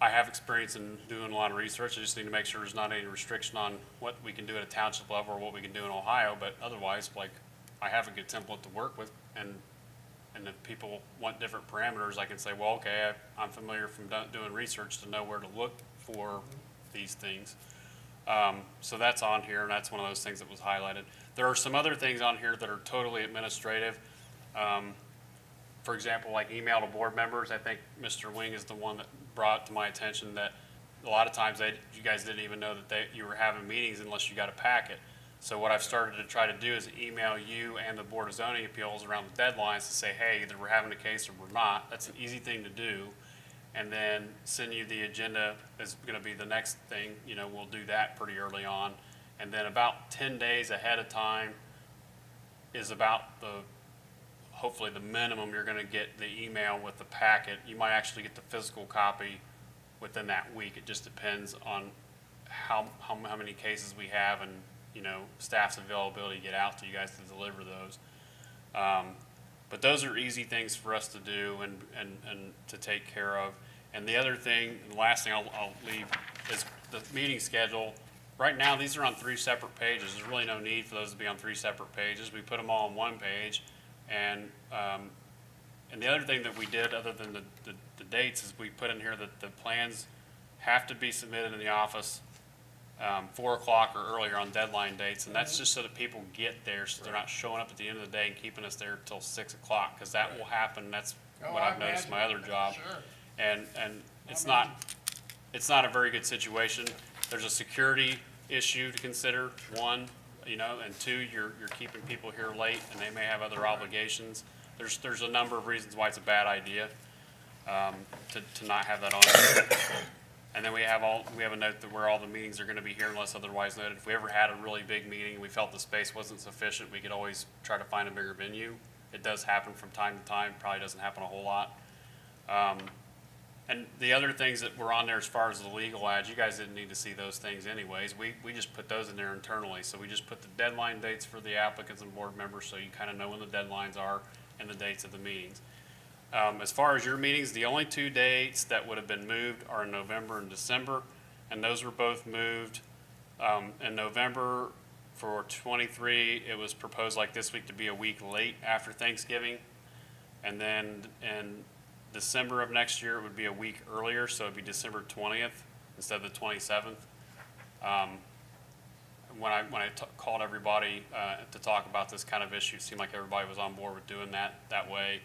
I have experience in doing a lot of research. I just need to make sure there's not any restriction on what we can do at a township level or what we can do in Ohio, but otherwise, like, I have a good template to work with, and if people want different parameters, I can say, well, okay, I'm familiar from doing research to know where to look for these things. So that's on here, and that's one of those things that was highlighted. There are some other things on here that are totally administrative. For example, like email to board members. I think Mr. Wing is the one that brought to my attention that a lot of times you guys didn't even know that you were having meetings unless you got a packet. So what I've started to try to do is email you and the Board of Zoning Appeals around the deadlines to say, hey, either we're having a case or we're not. That's an easy thing to do. and then send you the agenda is gonna be the next thing, you know, we'll do that pretty early on. And then about 10 days ahead of time is about hopefully the minimum you're gonna get the email with the packet. You might actually get the physical copy within that week. It just depends on how many cases we have and, you know, staff's availability to get out to you guys to deliver those. But those are easy things for us to do and to take care of. And the other thing, the last thing I'll leave is the meeting schedule. Right now, these are on 3 separate pages. There's really no need for those to be on 3 separate pages. We put them all on 1 page. And the other thing that we did, other than the dates, is we put in here that the plans have to be submitted in the office 4 o'clock or earlier on deadline dates. And that's just so that people get there, so they're not showing up at the end of the day and keeping us there till 6 o'clock, because that will happen. That's what I've noticed in my other job. Sure. And it's not a very good situation. There's a security issue to consider, 1, you know, and 2, you're keeping people here late and they may have other obligations. There's a number of reasons why it's a bad idea to not have that on. And then we have a note that where all the meetings are gonna be here unless otherwise noted. If we ever had a really big meeting, we felt the space wasn't sufficient, we could always try to find a bigger venue. It does happen from time to time, probably doesn't happen a whole lot. And the other things that were on there as far as the legal ads, you guys didn't need to see those things anyways. We just put those in there internally. So we just put the deadline dates for the applicants and board members, so you kind of know when the deadlines are and the dates of the meetings. As far as your meetings, the only 2 dates that would have been moved are in November and December, and those were both moved. In November for 23, it was proposed like this week to be a week late after Thanksgiving. And then in December of next year, it would be a week earlier, so it'd be December 20th instead of the 27th. When I called everybody to talk about this kind of issue, it seemed like everybody was on board with doing that way.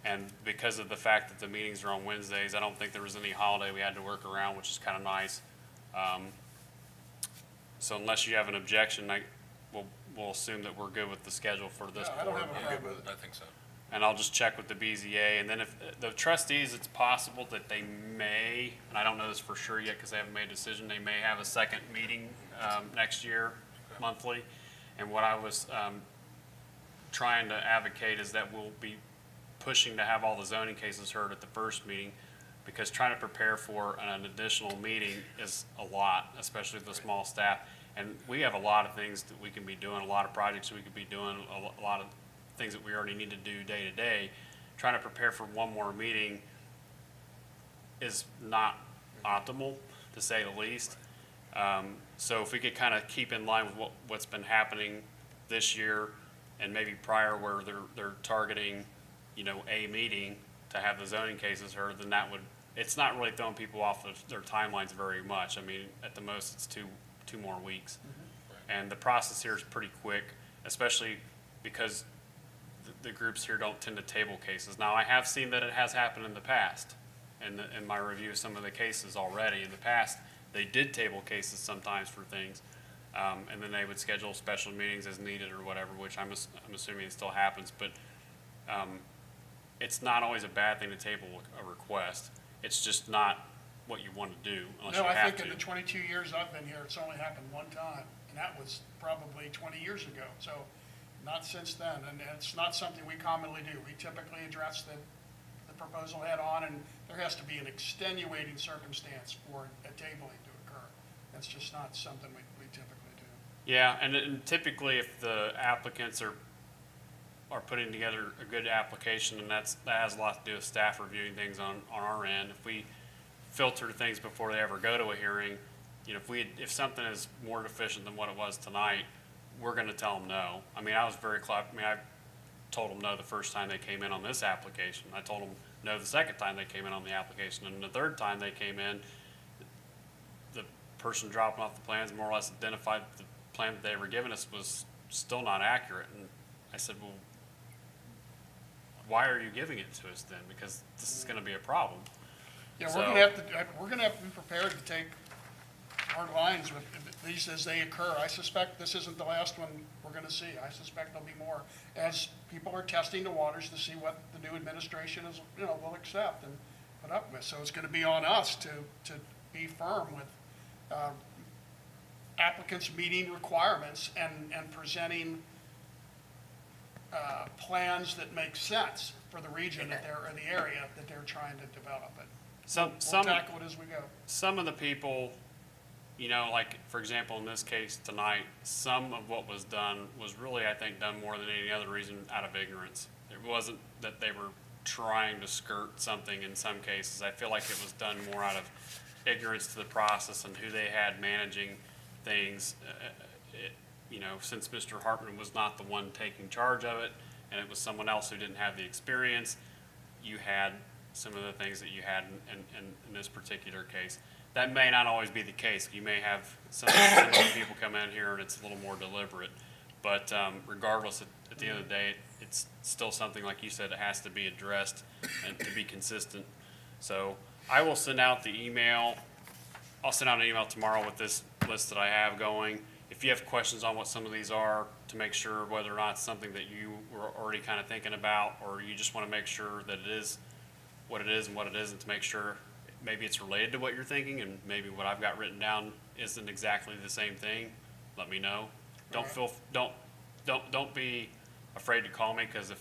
And because of the fact that the meetings are on Wednesdays, I don't think there was any holiday we had to work around, which is kind of nice. So unless you have an objection, we'll assume that we're good with the schedule for this Yeah, I don't board. have a problem with it. I think so. And I'll just check with the BZA, and then if the trustees, it's possible that they may, and I don't know this for sure yet because they haven't made a decision, they may have a second meeting next year, monthly. And what I was trying to advocate is that we'll be pushing to have all the zoning cases heard at the first meeting, because trying to prepare for an additional meeting is a lot, especially with the small staff. And we have a lot of things that we can be doing, a lot of projects we could be doing, a lot of things that we already need to do day to day. Trying to prepare for one more meeting is not optimal, to say the least. So if we could kind of keep in line with what's been happening this year and maybe prior, where they're targeting, you know, a meeting to have the zoning cases heard, then that would, it's not really throwing people off their timelines very much. I mean, at the most, it's two more weeks. And the process here is pretty quick, especially because the groups here don't tend to table cases. Now, I have seen that it has happened in the past, in my review of some of the cases already. In the past, they did table cases sometimes for things, and then they would schedule special meetings as needed or whatever, which I'm assuming it still happens. But it's not always a bad thing to table a request. It's just not what you want to do unless you No, I have think in to. the 22 years I've been here, it's only happened 1 time, and that was probably 20 years ago. So not since then, and it's not something we commonly do. We typically address the proposal head on, and there has to be an extenuating circumstance for a tabling to occur. That's just not something we typically do. Yeah, and typically if the applicants are putting together a good application, and that has a lot to do with staff reviewing things on our end. If we filter things before they ever go to a hearing, you know, if something is more deficient than what it was tonight, we're going to tell them no. I mean, I was very clear. I mean, I told them no the first time they came in on this application. I told them no the second time they came in on the application, and the third time they came in, the person dropping off the plans more or less identified the plan that they were giving us was still not accurate. And I said, well, why are you giving it to us then? Because this is going to be a problem. Yeah, So- we're gonna have to be prepared to take hard lines with these as they occur. I suspect this isn't the last one we're gonna see. I suspect there'll be more as people are testing the waters to see what the new administration is, will accept. And put up with. So it's gonna be on us to be firm with applicants meeting requirements and presenting plans that make sense for the region that they're, or the area that they're trying to develop it. We'll tackle it as we go. Some of the people, you know, like, for example, in this case tonight, some of what was done was really, I think, done more than any other reason out of ignorance. It wasn't that they were trying to skirt something in some cases. I feel like it was done more out of ignorance to the process and who they had managing things. You know, since Mr. Hartman was not the one taking charge of it, and it was someone else who didn't have the experience, you had some of the things that you had in this particular case. That may not always be the case. You may have some people come in here and it's a little more deliberate. But regardless, at the end of the day, it's still something, like you said, it has to be addressed and to be consistent. So I will send out the email. I'll send out an email tomorrow with this list that I have going. If you have questions on what some of these are, to make sure whether or not it's something that you were already kind of thinking about, or you just want to make sure that it is what it is and what it isn't, to make sure maybe it's related to what you're thinking, and maybe what I've got written down isn't exactly the same thing, let me know. Don't be afraid to call me, because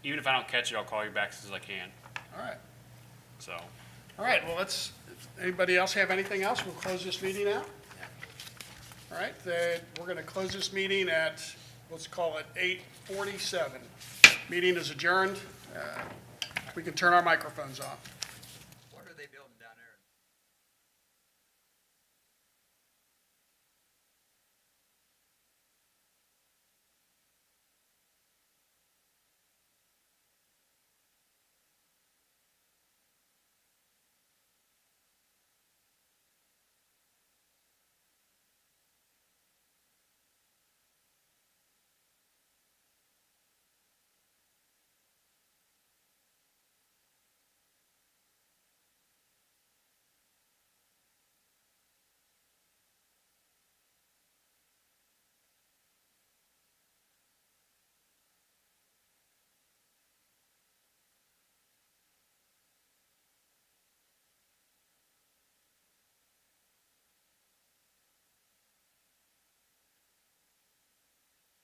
even if I don't catch it, I'll call you back as soon as I can. All right. So, All right, well, anybody else have anything else? We'll close this meeting out. All right, then we're going to close this meeting at, let's call it 8:47. Meeting is adjourned. We can turn our microphones off.